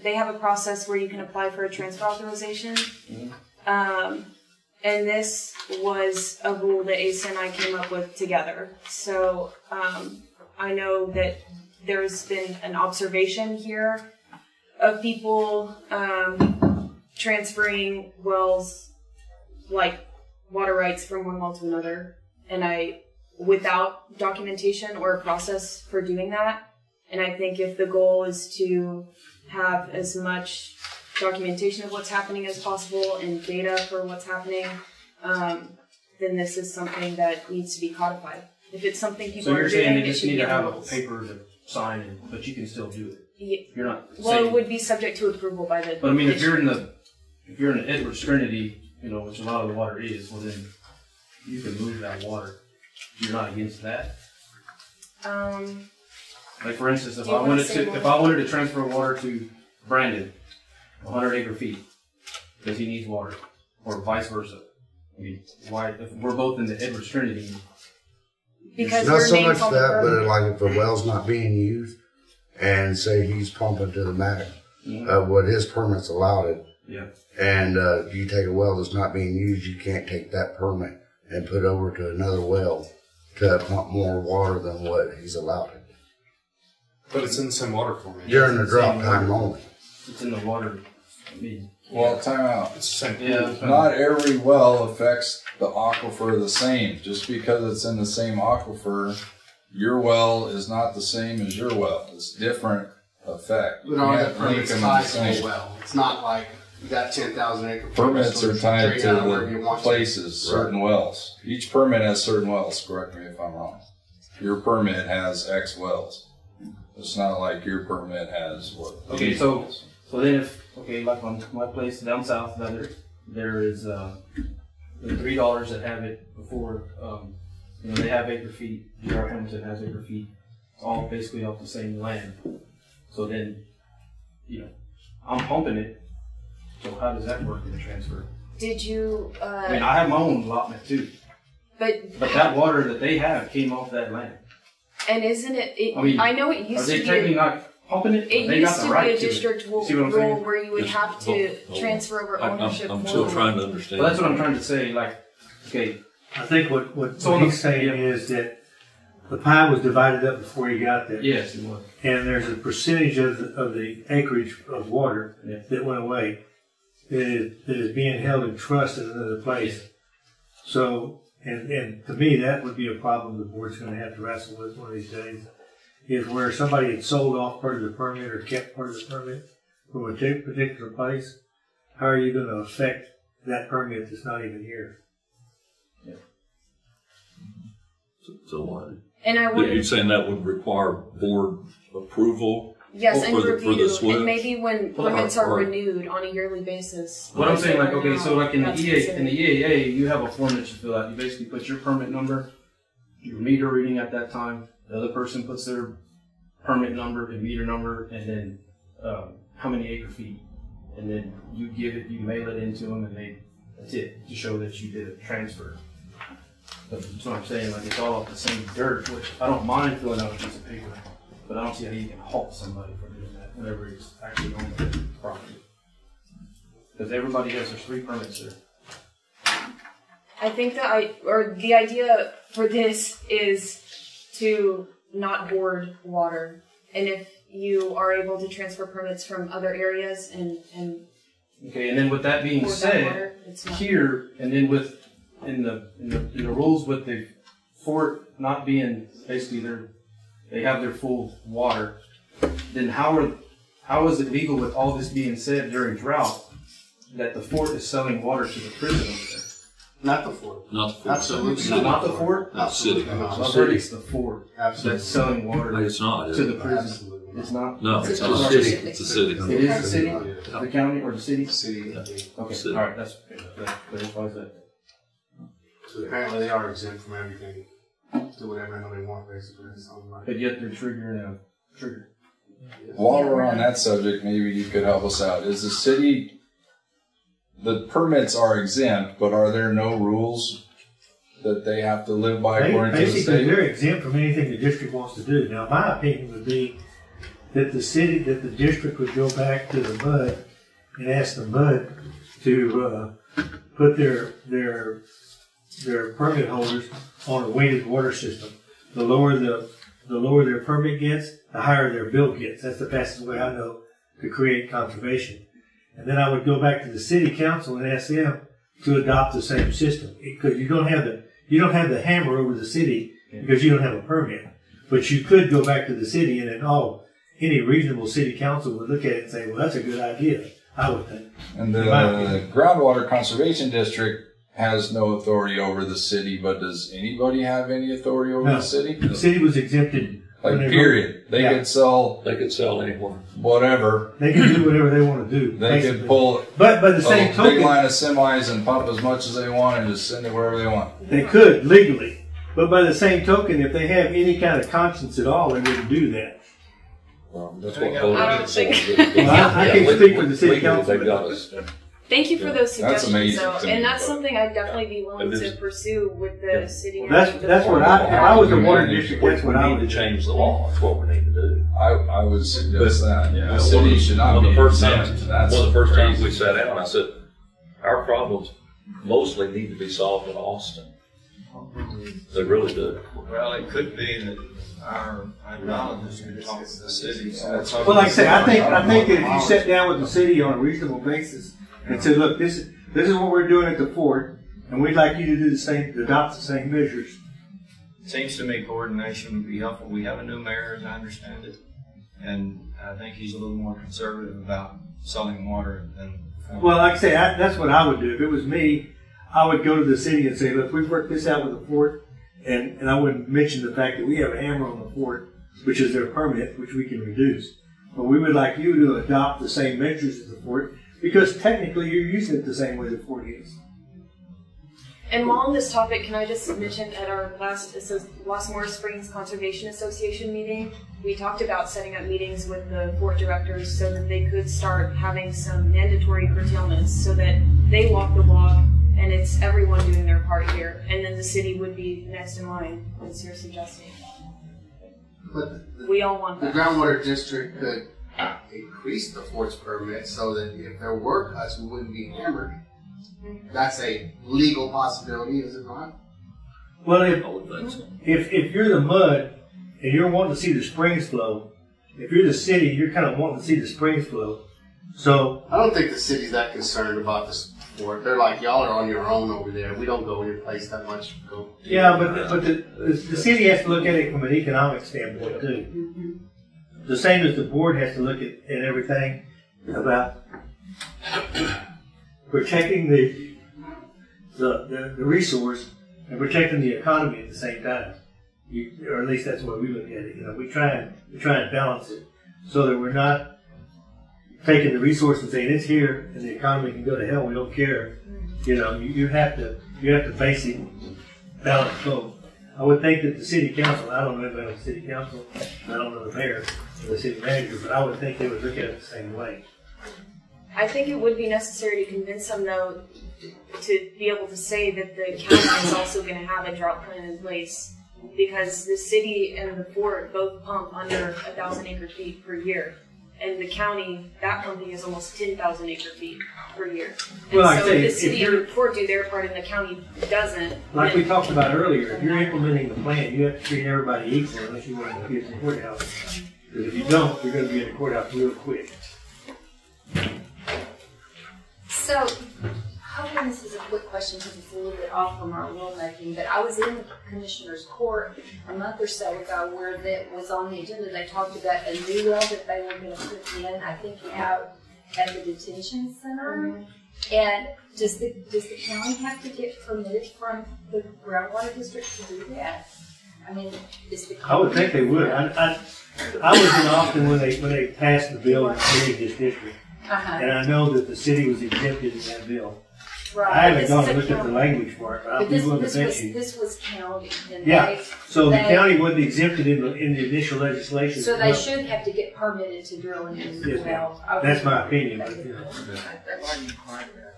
they have a process where you can apply for a transfer authorization. And this was a rule that Asa and I came up with together. So I know that there's been an observation here of people transferring wells, like water rights from one well to another, and without documentation or a process for doing that. And I think if the goal is to have as much documentation of what's happening as possible and data for what's happening, then this is something that needs to be codified. If it's something people So you're are saying doing, they it just should need be to have a rules. paper to sign it, but you can still do it. Yeah. You're not Well, saying, it would be subject to approval by the. but I mean, if you're in the Edwards Trinity, you know, which a lot of the water is, well then you can move that water. You're not against that. Like for instance, if I wanted to transfer water to Brandon, 100 acre feet, because he needs water, or vice versa. I mean, why? If we're both in the Edwards Trinity. Because not we're so named much on the that, permit. but like if the well's not being used, and say he's pumping to the max of what his permit's allowed it, Yeah. and you take a well that's not being used, you can't take that permit and put over to another well to pump more water than what he's allowed it. But it's in the same water format. During the drought time only. It's in the water. I mean, Well, time out. It's the same. yeah. Not every well affects the aquifer the same. Just because it's in the same aquifer, your well is not the same as your well. It's different effect. But all You that can't link permit's them tied the to a same. well. It's not like you got 10,000 acre Permits are tied to wherever you the want places, certain wells. Each permit has certain wells, correct me if I'm wrong. Your permit has X wells. It's not like your permit has what? Okay, these so wells. then like on my place down south, there is the $3 that have it before. You know, they have acre feet. GR Hamilton has acre feet. It's all basically off the same land. So then, you know, I'm pumping it. So how does that work in the transfer? Did you? I mean, I have my own allotment too. But that water that they have came off that land. And isn't it? I mean, I know it used are they to technically be. not pumping it? It They used got the to right be a to it. district rule See what I'm saying? where you would have to transfer over ownership. I'm still trying to understand. Well, that's what I'm trying to say. Like, okay, I think what So he's saying is that the pie was divided up before he got there. yes, it was. And there's a percentage of the acreage of water Yeah. that went away that is being held in trust in another place. So, and to me, that would be a problem the board's going to have to wrestle with one of these days, is where somebody had sold off part of the permit or kept part of the permit from a particular place. How are you going to affect that permit that's not even here? So what? And I You're would. saying that would require board approval? Yes, for and the review, switch? and maybe when Or- permits are or- renewed on a yearly basis. What I'm saying, like, Right okay, now, so like in the that's EA, in considered. the EAA, you have a form that you fill out. You basically put your permit number, your meter reading at that time. The other person puts their permit number and meter number, and then how many acre feet, and then you give it, you mail it into them, and that's it to show that you did a transfer. But that's what I'm saying. Like, it's all off the same dirt, which I don't mind filling out a piece of paper, but I don't see how you can halt somebody from doing that whenever it's actually on the property. Because everybody has their 3 permits there. I think that the idea for this is to not hoard water, and if you are able to transfer permits from other areas and Okay, and then with that being hoard that said, water, it's not. here and then in the rules with the fort not being basically they have their full water, then how is it legal with all this being said during drought that the fort is selling water to the prison over there? Not the fort. Not the fort. Absolutely Not the fort? Not the city. Absolutely not. I've heard it's the fort Absolutely. that's selling water No, it's not. to the prison. Absolutely not. It's not? No, it's It's not. a It's city. a city. It is the city? Yeah. The county or the city? City. Okay, City. alright, that's that clarifies that. So apparently they are exempt from everything. Do whatever they want, basically. It's something like But yet they're triggering a trigger. While we're on that subject, maybe you could help us out. Is the city, the permits are exempt, but are there no rules that they have to live by according to the Basically, state? they're exempt from anything the district wants to do. Now, my opinion would be that the district would go back to the MUD and ask the MUD to put their permit holders on a weighted water system. The lower their permit gets, the higher their bill gets. That's the fastest way I know to create conservation. And then I would go back to the city council and ask them to adopt the same system, because you don't have the hammer over the city because you don't have a permit. But you could go back to the city, and then any reasonable city council would look at it and say, well, that's a good idea, I would think. And the Groundwater Conservation District has no authority over the city, but does anybody have any authority over the city? The city was exempted. Like, period. They could sell anywhere. Whatever. They can do whatever they want to do. They could pull but by the same a token, big line of semis and pump as much as they want and just send it wherever they want. They could, legally. But by the same token, if they have any kind of conscience at all, they wouldn't do that. Well, that's what I don't think. I can't speak for the city council. Thank you for those That's suggestions, amazing though, to me, and that's but- something I'd definitely be willing to pursue with the city. That's what if I was a water district, that's what I We would need to do. change the law. That's what we need to do. I would suggest that. Yeah, The city should not one of be the first exempt. times, That's one of the first times we crazy. sat down, I said, our problems mostly need to be solved in Austin. They really do. Well, it could be that our hydrologists can talk to the city. Well, like I say, I think that if you sat down with the city on a reasonable basis and said, look, this is what we're doing at the fort, and we'd like you to do the same, adopt the same measures. Seems to me coordination would be helpful. We have a new mayor, as I understand it, and I think he's a little more conservative about selling water than. Well, like I say, that's what I would do. If it was me, I would go to the city and say, look, we've worked this out with the fort, and I wouldn't mention the fact that we have a hammer on the fort, which is their permit, which we can reduce. But we would like you to adopt the same measures as the fort, because technically you're using it the same way the fort is. And while on this topic, can I just mention at our last Moras Springs Conservation Association meeting, we talked about setting up meetings with the fort directors so that they could start having some mandatory curtailments so that they walk the walk and it's everyone doing their part here. And then the city would be next in line, as you're suggesting. We all want The that. groundwater district could increase the fort's permit so that if there were cuts, we wouldn't be hammered. That's a legal possibility, is it not? Well, if you're the mud and you're wanting to see the springs flow, if you're the city, you're kind of wanting to see the springs flow. So I don't think the city's that concerned about this fort. They're like, y'all are on your own over there. We don't go any place that much. yeah, but the city has to look at it from an economic standpoint too. The same as the board has to look at everything about protecting the resource and protecting the economy at the same time. Or at least that's the way we look at it. You know, we try and balance it so that we're not taking the resource and saying it's here and the economy can go to hell. We don't care. You know, you have to basically balance both. I would think that the city council, I don't know about the city council, I don't know the mayor or the city manager, but I would think they would look at it the same way. I think it would be necessary to convince them, though, to be able to say that the county is also going to have a drought plan in place, because the city and the fort both pump under 1,000 acre-feet per year, and the county, that pumping is almost 10,000 acre-feet per year. And Well, so if the city and the fort do their part and the county doesn't, like we talked about earlier, if you're implementing the plan, you have to treat everybody equal unless you want to get in the courthouse. Because if you don't, you're going to be in the courthouse real quick. So, hoping this is a quick question because it's a little bit off from our rulemaking, but I was in the commissioner's court a month or so ago where that was on the agenda. They talked about a new well that they were going to put in, I think, out at the detention center. And does the county have to get permitted from the groundwater district to do that? I mean, is the I would think they would. I was in Austin when they passed the bill to create this district. And I know that the city was exempted in that bill. Right. I haven't gone and looked at the language for it, but I'll be willing to bet you. This was county. And Yeah, so the county wasn't exempted in the initial legislation. So they should have to get permitted to drill in this Yes, ma'am. well. Okay. That's my opinion. But, you know.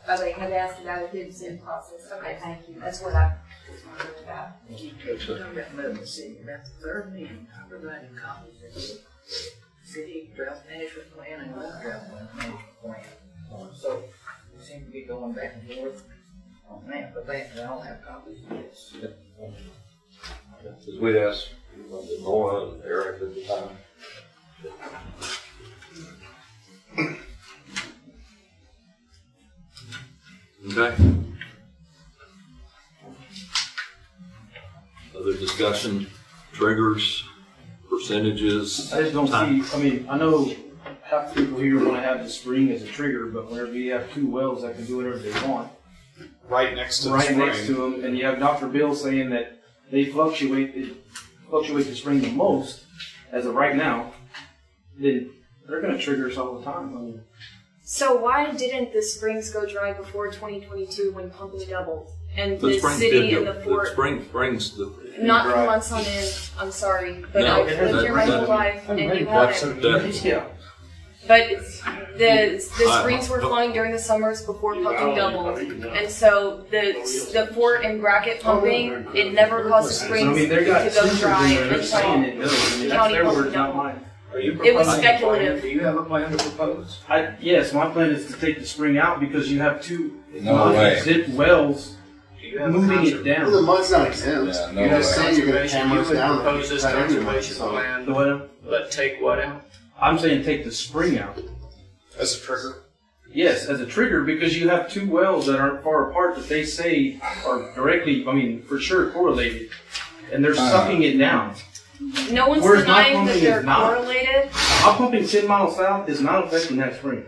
Oh, they have asked about it through the same process. Okay, thank you. That's what I was wondering about. Recommend the city, that's the third meeting, I provided copies of the city drought management plan and drought management plan. So seem to be going back and forth on that, but they all have copies of this. As we asked Nora and Eric at the time. Okay. Other discussion, triggers, percentages. I just don't see, I mean, I know half the people here want to have the spring as a trigger, but whenever you have two wells that can do whatever they want. Right next to the right spring. next to them, and you have Dr. Bill saying that they fluctuate the spring the most, as of right now, then they're going to trigger us all the time. I mean, So why didn't the springs go dry before 2022 when pumping doubled? And the springs city did and the fort... springs Not for months on end, I'm sorry. But No, I've lived here my whole life, and you haven't. yeah. But the springs were flowing during the summers before pumping doubled. And so the fort and bracket pumping, it never caused the springs to go dry until county pumping doubled. It was speculative. Do you have a plan to propose? Yes, my plan is to take the spring out because you have two way. wells moving it down. Well, the mud's not exempt. Yeah, no You're way. just saying you're going to hammer us down. Propose this conservation plan, The what? but take what out? I'm saying take the spring out. As a trigger. Yes, as a trigger, because you have two wells that aren't far apart that they say are directly, I mean, for sure correlated, and they're sucking it down. No one's Whereas my denying that pumping they're is not. correlated. My pumping 10 miles south is not affecting that spring.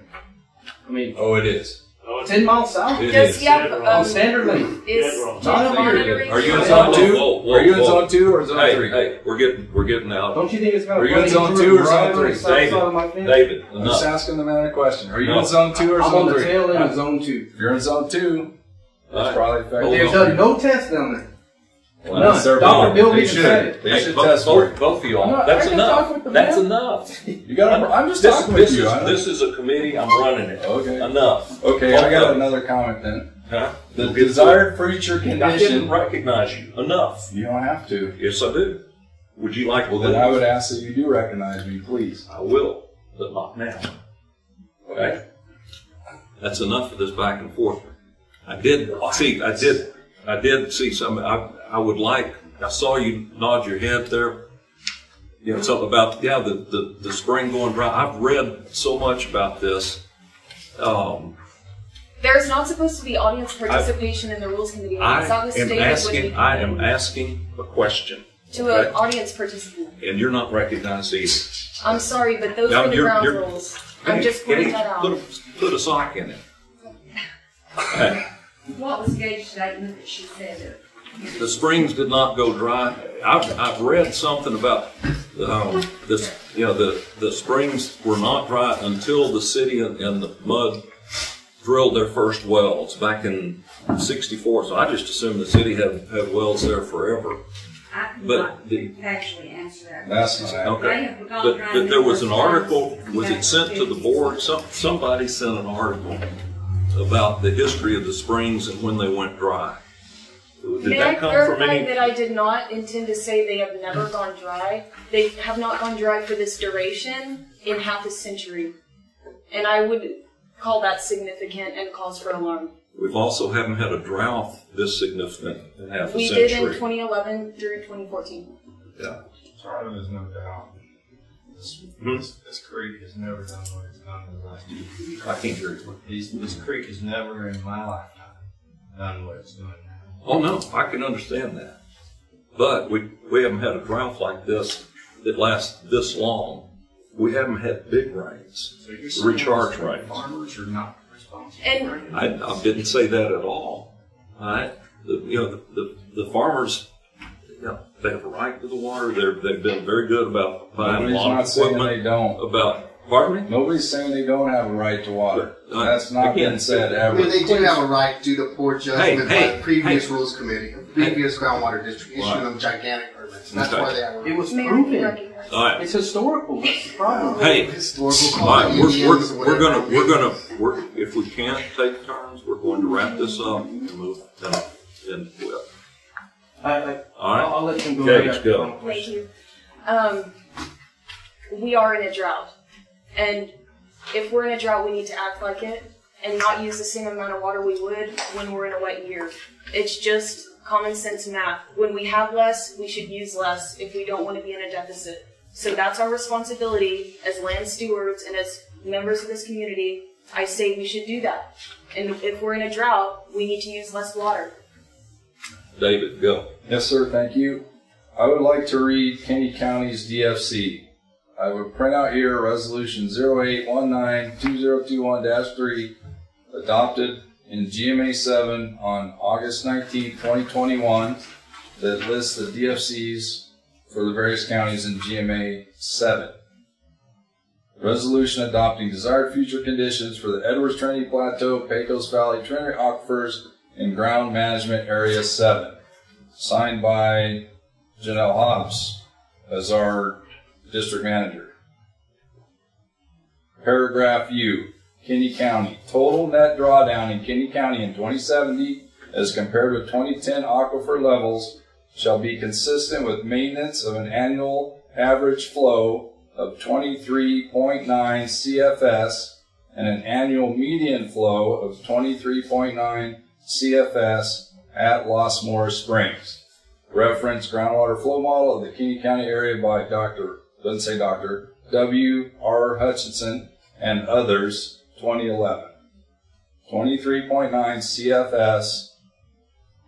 I mean, Oh, it is. 10 miles south? It Does is. he have On standard lane. is Not monitoring? Are you in Whoa, zone two? whoa, whoa, Are you in whoa. zone 2 or zone Hey, 3? hey, we're getting out. Don't you think it's got Are a you in zone 2 or zone 3? David, I'm just enough. asking the man a question. Are you No. in zone 2 or I'm on zone the 3? tail end of zone 2. If you're in zone 2, that's Alright. probably affecting They've done no tests down there. Well, None. that's their Dr. problem. Bill They even said should. it. They Hey, should both, test for it. both of y'all. I'm not- That's I can talk with enough. the That's man. enough. You got. I'm just talking with you. I don't- This is a committee. I'm running it. Okay. Enough. Okay, Both I got of them. another comment then. Huh? The We'll get desired future to it. I didn't condition. recognize you. Enough. You don't have to. Yes, I do. Would you like? Well, then I would ask that you do recognize me, please. I will, but not now. Okay. That's enough of this back and forth. I did see some. I would like. I saw you nod your head there. You know, something about the spring going dry. I've read so much about this. There's not supposed to be audience participation in the rules committee. That was stated I am asking a question to an audience participant. and you're not recognized either. I'm sorry, but those Now, are the you're- ground you're- rules. I'm just pointing that out. Put a sock in it. Hey, What was Gage's statement that she said? the springs did not go dry. I've read something about this. You know, the springs were not dry until the city and the mud drilled their first wells back in '64. So I just assumed the city had wells there forever. I could But not actually answer that. That's not accurate. They have gone But dry there was an numerous article. times. Was it sent to the board? Somebody sent an article about the history of the springs and when they went dry. Did May I that come from clarify any? that I did not intend to say they have never gone dry. They have not gone dry for this duration in half a century. And I would call that significant and cause for alarm. We've also haven't had a drought this significant in half a We century. did in 2011 through 2014. Yeah. Part of it is no doubt. This creek has never done what it's done in the last 2 years. I can't hear you. This creek has never in my lifetime done what it's doing now. Oh no, I can understand that. But we haven't had a drought like this that lasts this long. We haven't had big rains, So you're saying recharge that rains. farmers are not responsible. And I didn't say that at all. All right? The farmers, they have a right to the water. They've been very good about buying a Nobody's lot not of saying equipment. they don't. Pardon me? Nobody's saying they don't have a right to water. That's Again, not been said I ever. mean, they do have a right due to poor judgment by the previous hey. rules committee, previous groundwater district, issuing Right. them gigantic permits. That's Okay. why they have a right. It was may I be proven. recognized? All right. It's historical. That's the problem. Hey, Historical all right, Indians, we're whatever. gonna if we can't take turns, we're going to wrap this up and move and quit. All right. I'll let them go. Gage, go. Thank you. We are in a drought. And if we're in a drought, we need to act like it. and not use the same amount of water we would when we're in a wet year. It's just common sense math. When we have less, we should use less if we don't want to be in a deficit. So that's our responsibility as land stewards and as members of this community. I say we should do that. And if we're in a drought, we need to use less water. David, go. Yes, sir. Thank you. I would like to read Kinney County's DFC. I would print out here Resolution 0819-2021-3, adopted in GMA 7 on August 19, 2021, that lists the DFCs for the various counties in GMA 7. Resolution adopting desired future conditions for the Edwards Trinity Plateau, Pecos Valley, Trinity Aquifers, and Ground Management Area 7. Signed by Janelle Hobbs as our district manager. Paragraph U, Kinney County. Total net drawdown in Kinney County in 2070 as compared with 2010 aquifer levels shall be consistent with maintenance of an annual average flow of 23.9 CFS and an annual median flow of 23.9 CFS at Los Moras Springs. Reference groundwater flow model of the Kinney County area by doesn't say Dr. W.R. Hutchinson and others, 2011. 23.9 CFS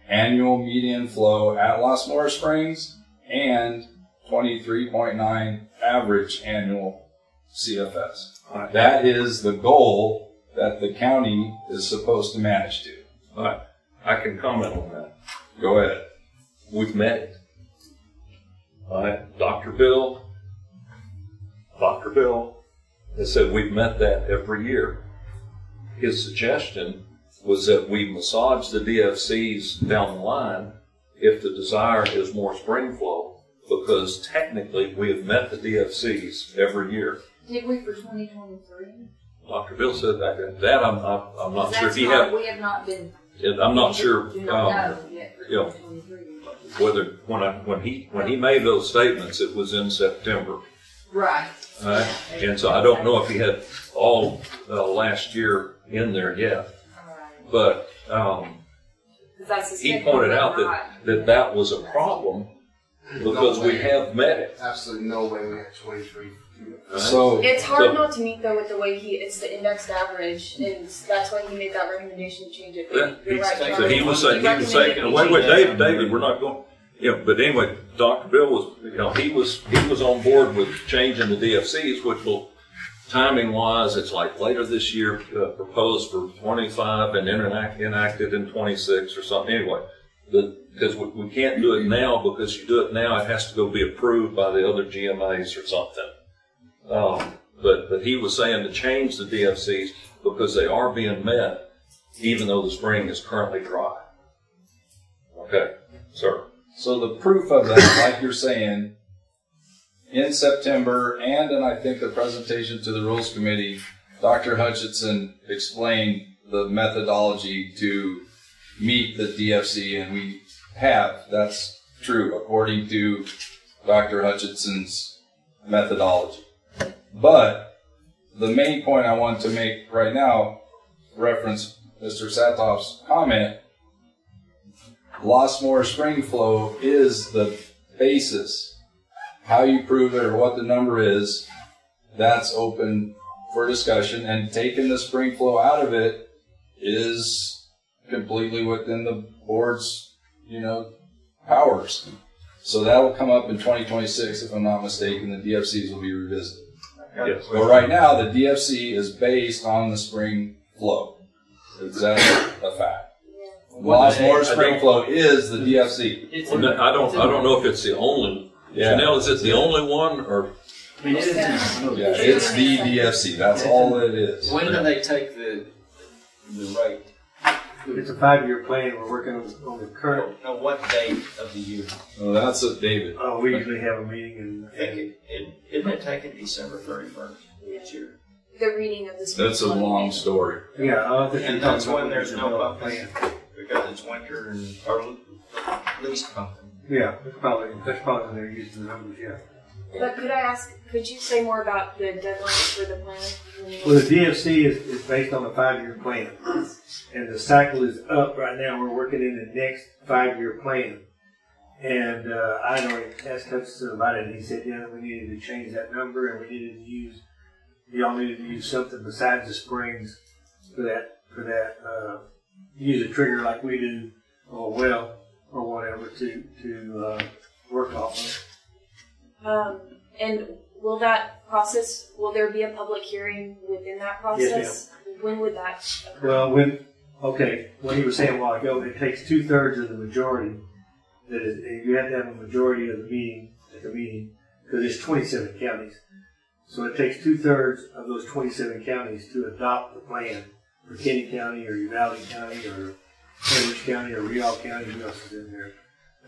annual median flow at Los Moras Springs and 23.9 average annual CFS. That is the goal that the county is supposed to manage to. All right. I can comment on that. Go ahead. We've met it. All right. Dr. Bill has said we've met that every year. His suggestion was that we massage the DFCs down the line if the desire is more spring flow, because technically we have met the DFCs every year. Did we for 2023? Dr. Bill said that I'm not sure if he had. We have not been. I'm not sure. Do not know yet for 2023. Whether when he made those statements, it was in September. Right. And so I don't know if he had all last year in there yet. But he pointed out that was a problem because we have met it. Absolutely no way we had 23. So it's hard not to meet though with the way it's the indexed average, and that's why he made that recommendation to change it. Yeah. You're right, So he was saying, wait, David, we're not going. But anyway, Dr. Bill was, he was on board with changing the DFCs, which will, timing wise, it's like later this year, proposed for 25 and enacted in 26 or something. Anyway, because we can't do it now, because you do it now, it has to go be approved by the other GMAs or something. But he was saying to change the DFCs because they are being met, even though the spring is currently dry. Okay, sir. So the proof of that, like you're saying, in September and in I think the presentation to the Rules Committee, Dr. Hutchinson explained the methodology to meet the DFC, and we have. That's true according to Dr. Hutchinson's methodology. But the main point I want to make right now, reference Mr. Satoff's comment, Los Moras spring flow is the basis. How you prove it or what the number is, that's open for discussion. And taking the spring flow out of it is completely within the board's, powers. So that will come up in 2026, if I'm not mistaken. The DFCs will be revisited. Yes. But right now, the DFC is based on the spring flow. Is that a fact? Los Moras spring flow is the DFC. I don't know if it's the only. Yeah. Janelle, is it the only one, or? I mean, it's the DFC. That's all it is. When do they take the rate? It's a 5-year plan. We're working on the current. No, what date of the year? Oh, that's it, David. Oh, we usually have a meeting in. Isn't it taken December 31st each year? The reading of this. That's a long story. Yeah, and that's when there's no pumping because it's winter or least pumping. Yeah, that's probably when they're using the numbers. Yeah. But could you say more about the deadlines for the plan? Well, the DFC is based on a 5-year plan. And the cycle is up right now. We're working in the next 5-year plan. And I had already asked Hutchinson about it, and he said, yeah, we needed to change that number, and y'all needed to use something besides the springs for that, use a trigger like we do, or a well, or whatever, to work off of. And will there be a public hearing within that process? Yes, when would that occur? Well, what he was saying a while ago, it takes 2/3 of the majority. You have to have a majority of the meeting because there's 27 counties. So it takes 2/3 of those 27 counties to adopt the plan for Kinney County or Uvalde County or Cambridge County or Real County. Who else is in there?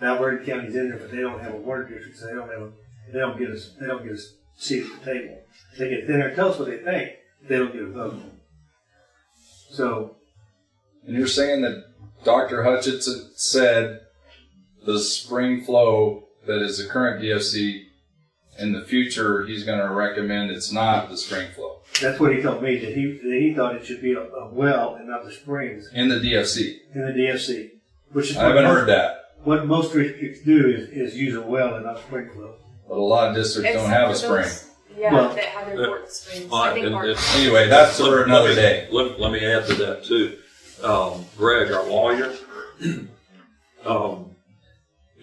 Alberta County's in there, but they don't have a water district, so they don't get a seat at the table. They get in there and tell us what they think. They don't get a vote. So, and you're saying that Dr. Hutchinson said the spring flow that is the current DFC, in the future he's going to recommend it's not the spring flow. That's what he told me, that he thought it should be a well and not the springs. In the DFC. In the DFC. Which is I haven't heard that. What most districts do is use a well and not spring flow. But a lot of districts don't have a spring. Yeah, well, that have important springs. Anyway, that's for another day. Let me add to that too. Greg, our lawyer,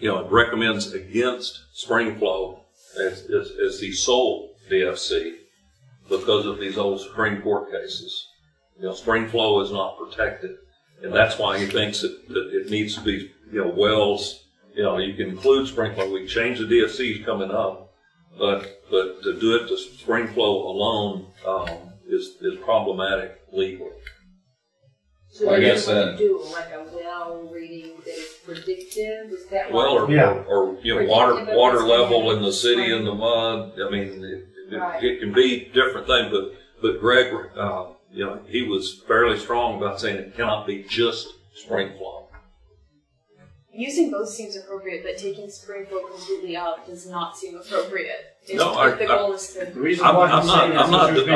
recommends against spring flow as the sole DFC because of these old Supreme Court cases. Spring flow is not protected, and that's why he thinks that it needs to be, wells. You can include spring flow. We can change the DFCs coming up, but to do it to spring flow alone is problematic legally. So like I said, do like a well reading that is predictive. Is that or water level in the city in the mud. I mean, it can be different things, but Greg, he was fairly strong about saying it cannot be just spring flow. Using both seems appropriate, but taking spring flow completely out does not seem appropriate. I'm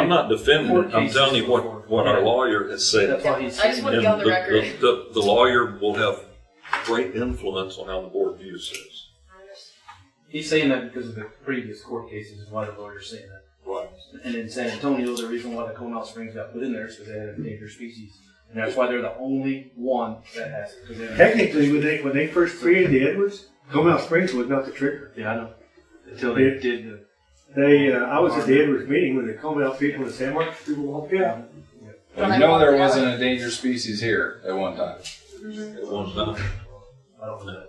not defending it. I'm telling you what our lawyer has said. I just want to be on the record. The lawyer will have great influence on how the board views this. He's saying that because of the previous court cases is why the lawyer's saying that. Right. And in San Antonio, the reason why the Conal Springs got put in there is because they had endangered species. And that's why they're the only one that has it. Technically, when they first created the Edwards, Conal Springs was not the trigger. Yeah, I know. Until they did the... I was at the Edwards meeting when the Conal people in San Marcos people walked out. Well, there was an endangered species here at one time. Mm-hmm. At one time. I don't know.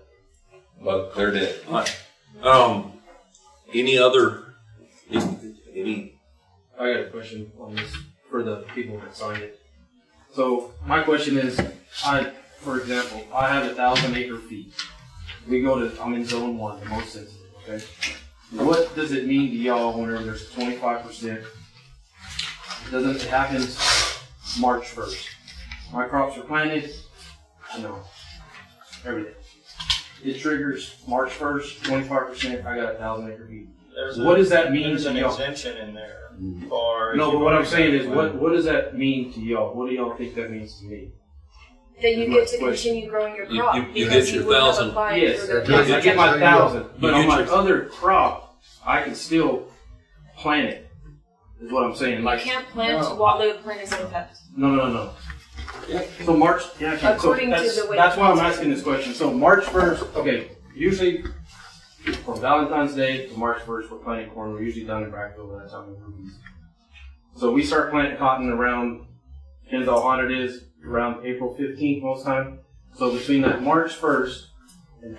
But they're dead. Any other... I got a question on this for the people that signed it. So my question is, for example, I have 1,000 acre feet. I'm in zone 1, the most sensitive, okay? What does it mean to y'all whenever there's 25%? It happens March 1st. My crops are planted, everything. It triggers March 1st, 25%, I got 1,000 acre feet. What does that mean to y'all? There's an exemption in there. But what I'm saying is, what does that mean to y'all? What do y'all think that means to me? That you get to continue growing your crop. You get your 1,000. Yes, I get my 1,000. But on my other crop, I can still plant it, is what I'm saying. You can't plant while the plan is in effect. No. So March, according to the way that's why I'm asking this question. So March 1st, okay, usually from Valentine's Day to March 1st, we're planting corn. We're usually done in Brackettville by that time of remedies. So we start planting cotton around, depends how hot it is, around April 15th most time. So between that March 1st and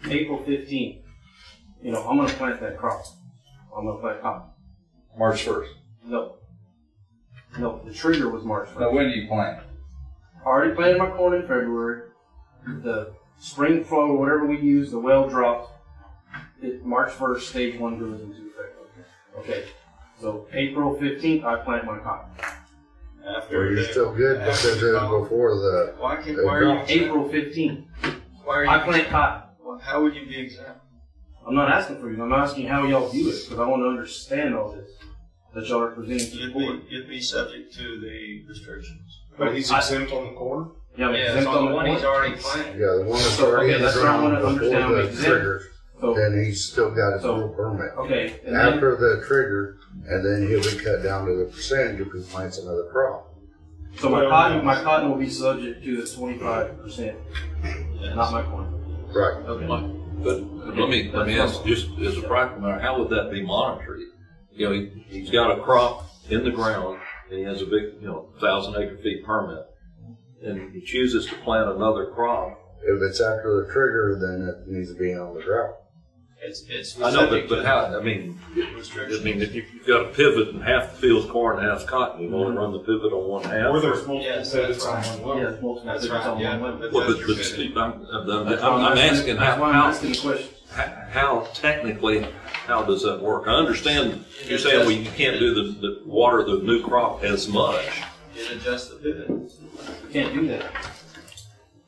April 15th, I'm going to plant that crop. I'm going to plant cotton. March 1st? No, the trigger was March 1st. Now when do you plant? I already planted my corn in February. The spring flow, whatever we use, the well dropped. March 1st, stage 1 goes into effect. Okay. So April 15th, I plant my cotton. You're still good because it was before the. Why are you April 15th. Why are you I plant cotton. How would you be exempt? I'm not asking for you. I'm asking how y'all view it because I want to understand all this that y'all are presenting to the board. You'd be subject to the restrictions. But he's exempt on the corner? Yeah, I'm Yeah, exempt it's on on the one corner. he's already planted. Yeah, the one that's So, already okay, in the that's what I ground want to understand. before I'm the exempt. trigger, So, then he's still got his So, full permit. okay, and then, After the trigger, and then he'll be cut down to the percentage if he plants another crop. so my cotton will be subject to the 25%, not my corn. Right. Okay. But let me ask, just as a practical matter, how would that be monitored? You know, he's got a crop in the ground, and he has a big, 1,000-acre-feet permit, and he chooses to plant another crop. If it's after the trigger, then it needs to be on the drought. It's I know, but how? I mean, if you've got a pivot and half the field's corn and half's cotton, you only run the pivot on one half. Or there's multiple pivots on right. one level. Yeah, it's multiple That's pivots right, on yeah. one level. Well, Steve, I'm asking That's why I'm asking the question. how technically, how does that work? I understand you're saying, well, you can't do the water the new crop as much. It adjusts the pivot. You can't do that.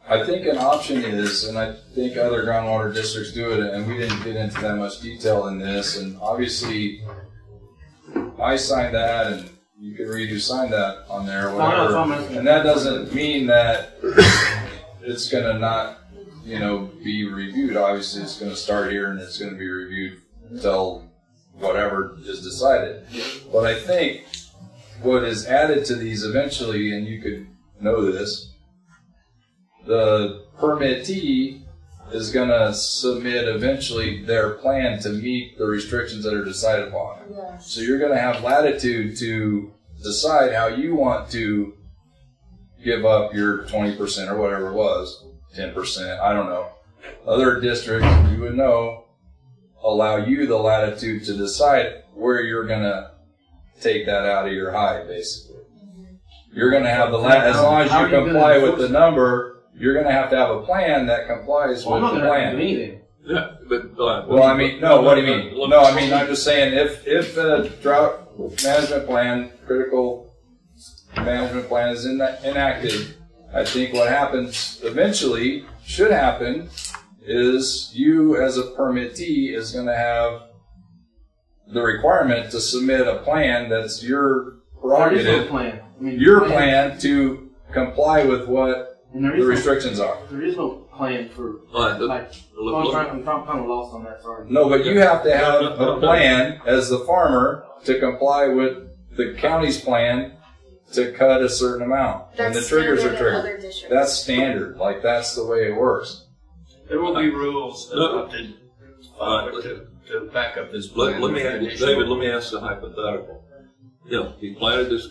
I think an option is, and I think other groundwater districts do it, and we didn't get into that much detail in this, and obviously I signed that, and you can read who signed that on there, whatever. And that doesn't mean that it's going to not, be reviewed. Obviously, it's going to start here, and it's going to be reviewed until whatever is decided. But I think what is added to these eventually, and you could know this, the permittee is going to submit eventually their plan to meet the restrictions that are decided upon. Yeah. So you're going to have latitude to decide how you want to give up your 20% or whatever it was, 10%, I don't know. Other districts, you would know, allow you the latitude to decide where you're going to take that out of your hide, basically. You're going to have the as long as you comply with the number, you're going to have a plan that complies with the plan. Yeah, but well, I mean, no. What do you mean? No, I mean, I'm just saying if a drought management plan, critical management plan is enacted, I think what happens eventually should happen is you as a permittee is going to have the requirement to submit a plan that's your prerogative, There is no plan. I mean, your plan to comply with what and the restrictions are. There is no plan for, I'm kind of lost on that, sorry. No, but you have to have a plan as the farmer to comply with the county's plan to cut a certain amount. And the triggers are triggered. That's standard. Like, that's the way it works. There will be rules adopted to back up this plan. David, let me ask a hypothetical. He planted this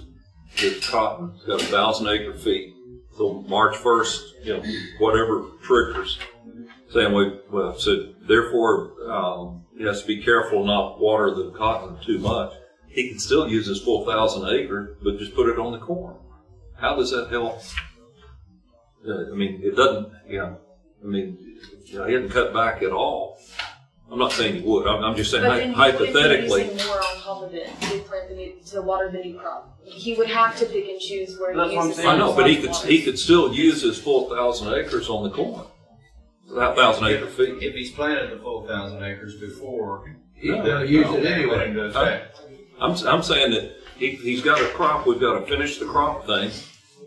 cotton. It's got 1,000 acre feet. So March 1st, whatever triggers. Saying so therefore, he has to be careful not to water the cotton too much. He can still use his full 1,000 acres, but just put it on the corn. How does that help? I mean, it doesn't, he hadn't cut back at all. I'm not saying he would. I'm just saying hypothetically. But then more on top of it to water the new crop. He would have to pick and choose where he uses. I know, but he could still use his full 1,000 acres on the corn. 1,000 acre feet. If he's planted the full 1,000 acres before, he'll use it anyway. I'm saying that he's got a crop. We've got to finish the crop thing.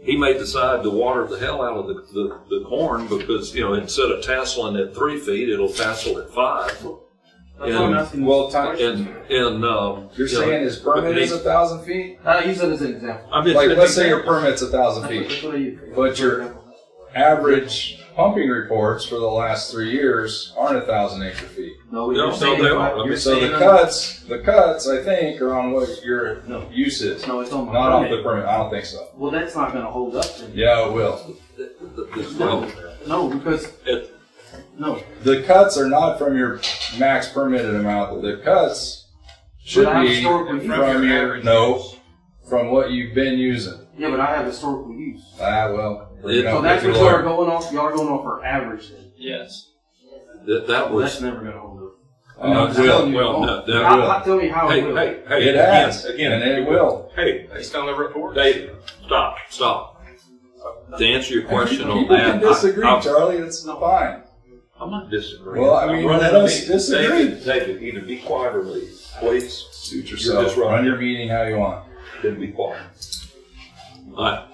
He may decide to water the hell out of the corn because, instead of tasseling at 3 feet, it'll tassel at 5. You're saying his permit is 1,000 feet? Use it as an example. Let's say your permit's 1,000 feet, but your average pumping reports for the last 3 years aren't 1,000 acre feet. No, so the cuts, I think, are on what your use is. No, it's on my not permit. off the permit. I don't think so. Well, that's not going to hold up. Then. Yeah, it will. No, because no. The cuts are not from your max permitted amount. The cuts should be from what you've been using. Yeah, but I have historical use. Well. So that's what y'all are going off. Y'all are going off our average then. Yes. That's never going to hold up. Tell me how it will. Hey, it has. Again, and it will. Hey, based on the report. David, stop. To answer your question on People that, can disagree, Charlie. It's fine. I'm not disagreeing. Well, I mean, let us disagree. David, either be quiet or leave, please. Suit yourself. Run your meeting how you want. Then be quiet. I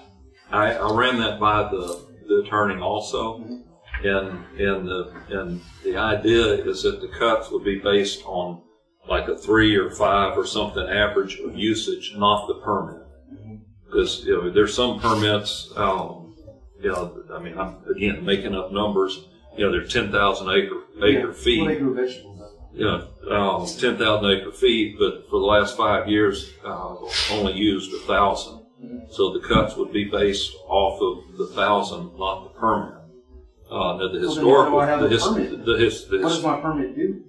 ran that by the attorney also, and the idea is that the cuts would be based on like a 3 or 5 or something average of usage, not the permit. Because there's some permits. I mean, I'm again making up numbers. They're 10,000 acre feet. What they do with vegetables? 10,000 acre feet, but for the last 5 years, only used 1,000. So the cuts would be based off of the 1,000, not the permit. The historical, what does my permit do?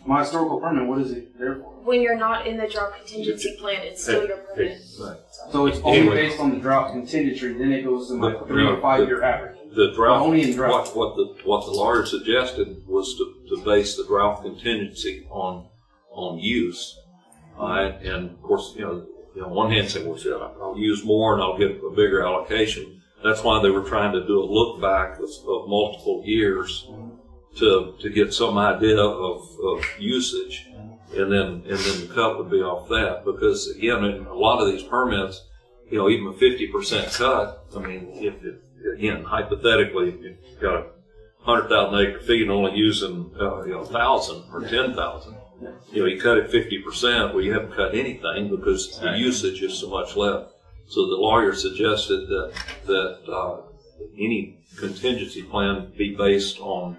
My historical permit, what is it there for? When you're not in the drought contingency plan, it's still your permit. So it's only based on the drought contingency, then it goes to my 3 or 5 year average. The drought, only in drought. What the lawyer suggested was to base the drought contingency on use. And of course, on one hand say, well, I'll use more and I'll get a bigger allocation. That's why they were trying to do a look back of multiple years to get some idea of usage, and then the cut would be off that. Because again, in a lot of these permits, even a 50% cut. I mean, if again hypothetically, if you've got 100,000 acre feet and only using 1,000 or 10,000, you cut it 50%. Well, you haven't cut anything because the usage is so much left. So the lawyer suggested that any contingency plan be based on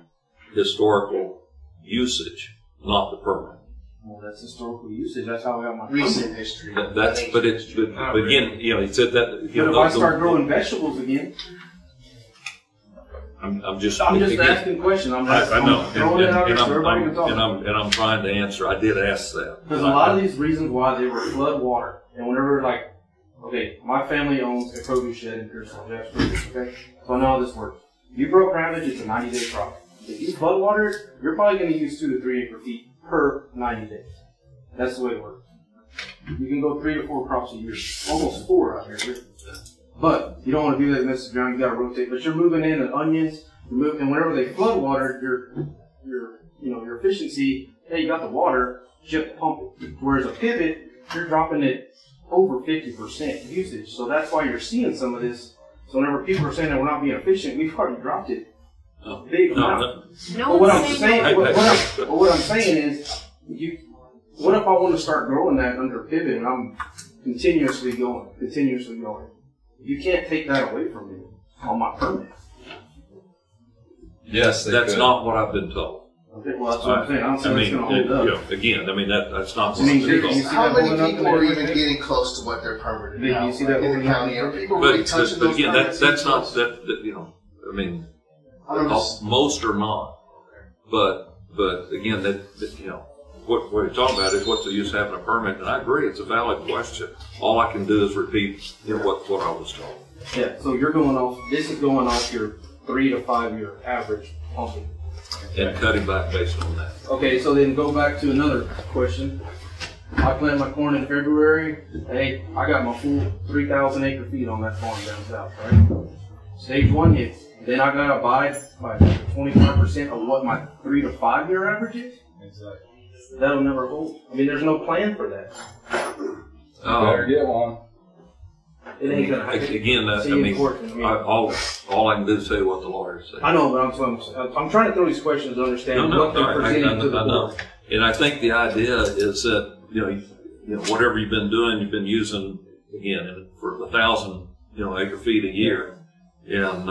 historical usage, not the permit. Well, that's historical usage. That's how I got my recent history. But again, he said that. But if I start growing vegetables again, I'm just asking questions. I'm throwing it out there so everybody can talk. And I'm trying to answer. I did ask that. Because a lot of these reasons why they were flood water, and whenever my family owns a produce shed in Pearsall, okay? So I know how this works. You grow cabbage, it's a 90-day crop. If you flood water it, you're probably going to use 2 to 3 acre feet per 90 days. That's the way it works. You can go 3 to 4 crops a year, almost 4 out here. But you don't want to do that mess around. You got to rotate. But you're moving in the onions, and whenever they flood water, your efficiency. Hey, you got the water, you have to pump it. Whereas a pivot, you're dropping it over 50% usage. So that's why you're seeing some of this. So whenever people are saying that we're not being efficient, we've already dropped it. Big amount. But what I'm saying is, what if I want to start growing that under pivot and I'm continuously going? You can't take that away from me on my permit. Yes, that's not what I've been told. Okay, well that's what I'm saying. I don't think it's going to hold up. Again, that's not. How many people are even getting close to what they're permitted now? You see that in the county? Are people really touching those again, permits? that's not I mean, most are not. But again, what we're talking about is what's the use of having a permit, and I agree, it's a valid question. All I can do is repeat what I was told. Yeah. So this is going off your 3 to 5 year average pumping. And cutting back based on that. Okay, so then go back to another question. I plant my corn in February. Hey, I got my full 3,000 acre feet on that farm down south, right? Stage 1 hits. Then I gotta abide by 25% of what my 3 to 5 year average is? Exactly. That'll never hold. I mean, there's no plan for that. Better get one. It ain't gonna happen. Again, all I can do is say what the lawyers say. I know, but I'm trying to throw these questions to understand what they're presenting to the board. And I think the idea is that whatever you've been doing, you've been using again for 1,000 acre feet a year, and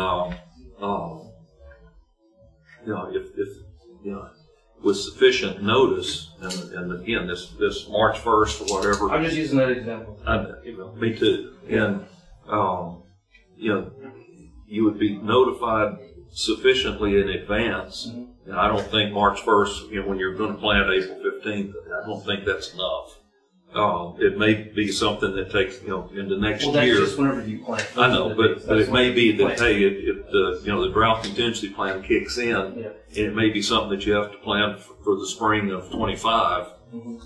if with sufficient notice, and again this March 1st or whatever. I'm just using that example. Me too. And you would be notified sufficiently in advance. And I don't think March 1st, when you're going to plant April 15th, I don't think that's enough. It may be something that takes, into next year. Well, that's just whenever you plant. I know, but it may be that, the drought contingency plan kicks in, and it may be something that you have to plan for the spring of 25,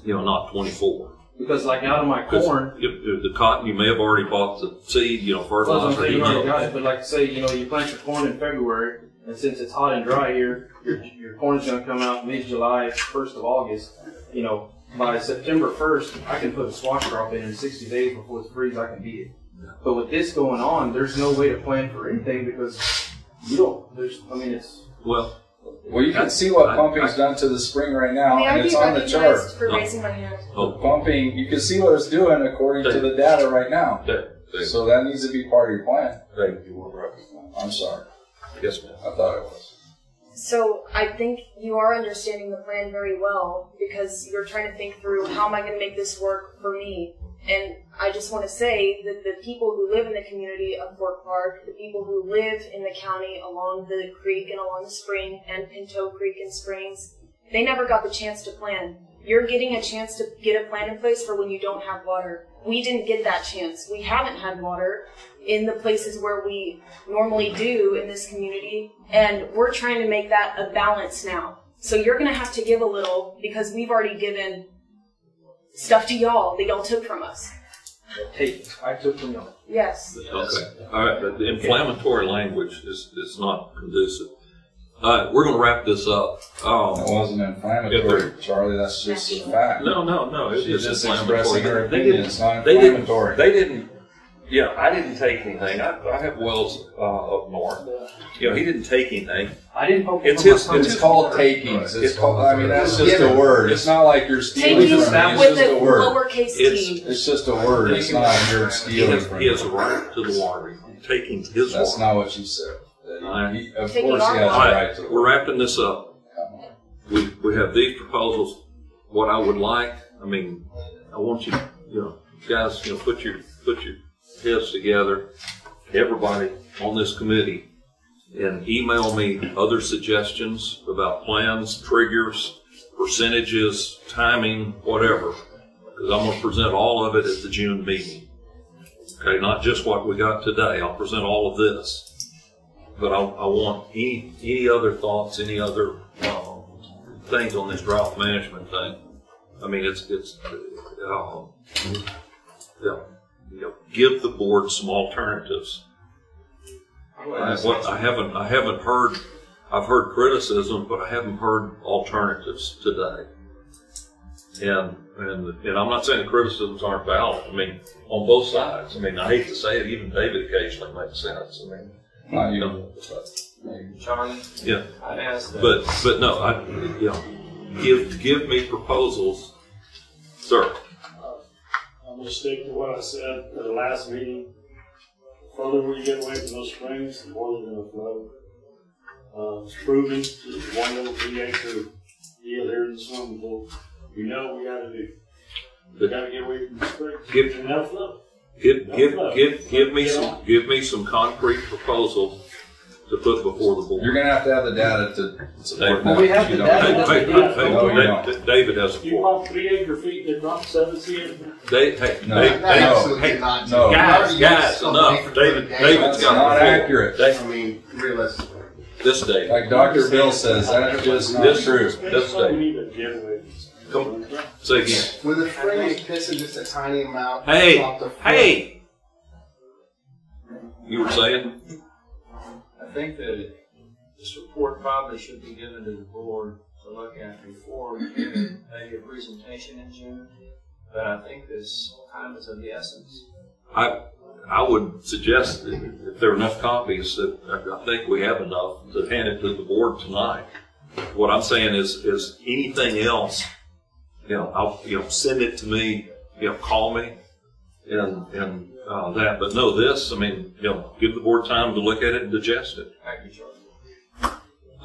not 24. Because like out of my corn, the cotton, you may have already bought the seed, fertilizer. You already got it, but like say, you plant your corn in February, And since it's hot and dry here, your corn's going to come out mid-July, 1st of August. You know, by September 1st, I can put a squash crop in 60 days before it's freeze, I can beat it. But with this going on, there's no way to plan for anything because you don't, it's... Well, you can see what pumping's done to the spring right now, and it's on the chart. For raising my hand. Pumping, you can see what it's doing according to the data right now. So that needs to be part of your plan. Thank you. I'm sorry. Yes, ma'am. I thought it was. So I think you are understanding the plan very well because you're trying to think through how am I going to make this work for me. And I just want to say that the people who live in the community of Fort Park, the people who live in the county along the creek and along the spring and Pinto Creek and Springs, they never got the chance to plan. You're getting a chance to get a plan in place for when you don't have water. We didn't get that chance. We haven't had water in the places where we normally do in this community, and we're trying to make that a balance now. So you're going to have to give a little because we've already given stuff to y'all that y'all took from us. I took from y'all. Yes. Okay. All right, but the inflammatory language is not conducive. We're going to wrap this up. It wasn't inflammatory, Charlie. That's just a fact. No. It's just inflammatory. expressing her opinion. It's not inflammatory. They didn't. Yeah, I didn't take anything. I have wells up north. You know, he didn't take anything. I didn't poke It's called takings. It's called. I mean, that's just a word. It's not like you're stealing from me. It's just a word. Lowercase t. It's just a word. It's not you're stealing from me. He has a right to the water. Taking his water. That's not what you said. Of course, he has a right to the water. We're wrapping this up. We have these proposals. What I would like, I mean, I want you guys, put your heads together, everybody on this committee, and email me other suggestions about plans, triggers, percentages, timing, whatever, because I'm going to present all of it at the June meeting. Okay, not just what we got today. I'll present all of this. But I want any other thoughts, any other things on this drought management thing. I mean, give the board some alternatives. I haven't heard. I've heard criticism, but I haven't heard alternatives today. And I'm not saying the criticisms aren't valid. I mean, on both sides. I mean, I hate to say it, even David occasionally makes sense. I mean. Charlie? Yeah. I'd ask that. But no, give me proposals, sir. I'm going to stick to what I said at the last meeting. The further we get away from those springs, the more they're going to flow. It's proven. There's one little 3-acre deal here in the swimming pool. We know we got to do. We got to get away from the springs. And they'll flow. Give me some concrete proposals to put before the board. You're going to have the data to support that. Well, we have the data. David has a You pump 3-acre feet and drop 7 feet. No. Guys, enough. David's got not accurate. I mean, realistically. This day. Like Dr. Bill says, that's just not true. This day. Come, say again. When the spring is pissing just a tiny amount. Hey! You were saying? I think that this report probably should be given to the board to look at before giving maybe a presentation in June. But I think this time is of the essence. I would suggest that if there are enough copies, that I think we have enough to hand it to the board tonight. What I'm saying is anything else. Send it to me, call me, and that. But no, this, I mean, give the board time to look at it and digest it. Thank you, Charlie.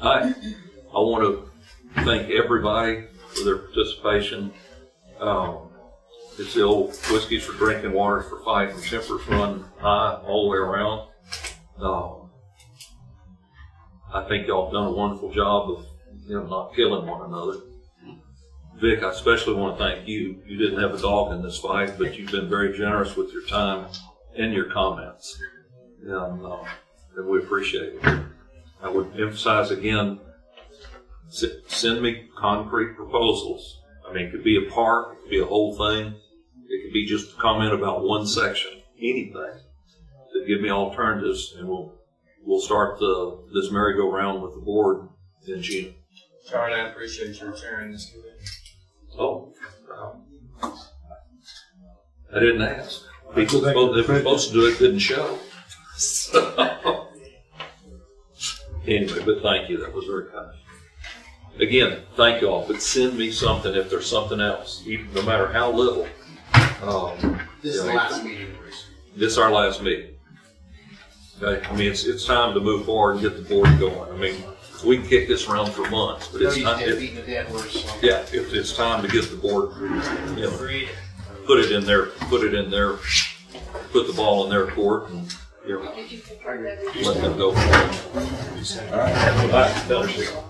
I want to thank everybody for their participation. It's the old whiskeys for drinking, waters for fighting, tempers run high all the way around. I think y'all have done a wonderful job of, not killing one another. Vic, I especially want to thank you. You didn't have a dog in this fight, but you've been very generous with your time and your comments. And we appreciate it. I would emphasize again, send me concrete proposals. I mean, it could be a part, it could be a whole thing. It could be just a comment about one section, anything. To give me alternatives, and we'll we'll start this merry-go-round with the board in June. Charlie, I appreciate your chairing this committee. Oh, I didn't ask. People if we're supposed to do it, didn't show. So, anyway, but thank you. That was very kind. Again, thank you all. But send me something if there's something else, even, no matter how little. This is the last meeting, Bruce. This is our last meeting. Okay, I mean it's time to move forward and get the board going. I mean we can kick this around for months, but it's time. Beating a dead horse. So. Yeah, it's time to get the board. You know, put it in there. Put the ball in their court and let them go. All right.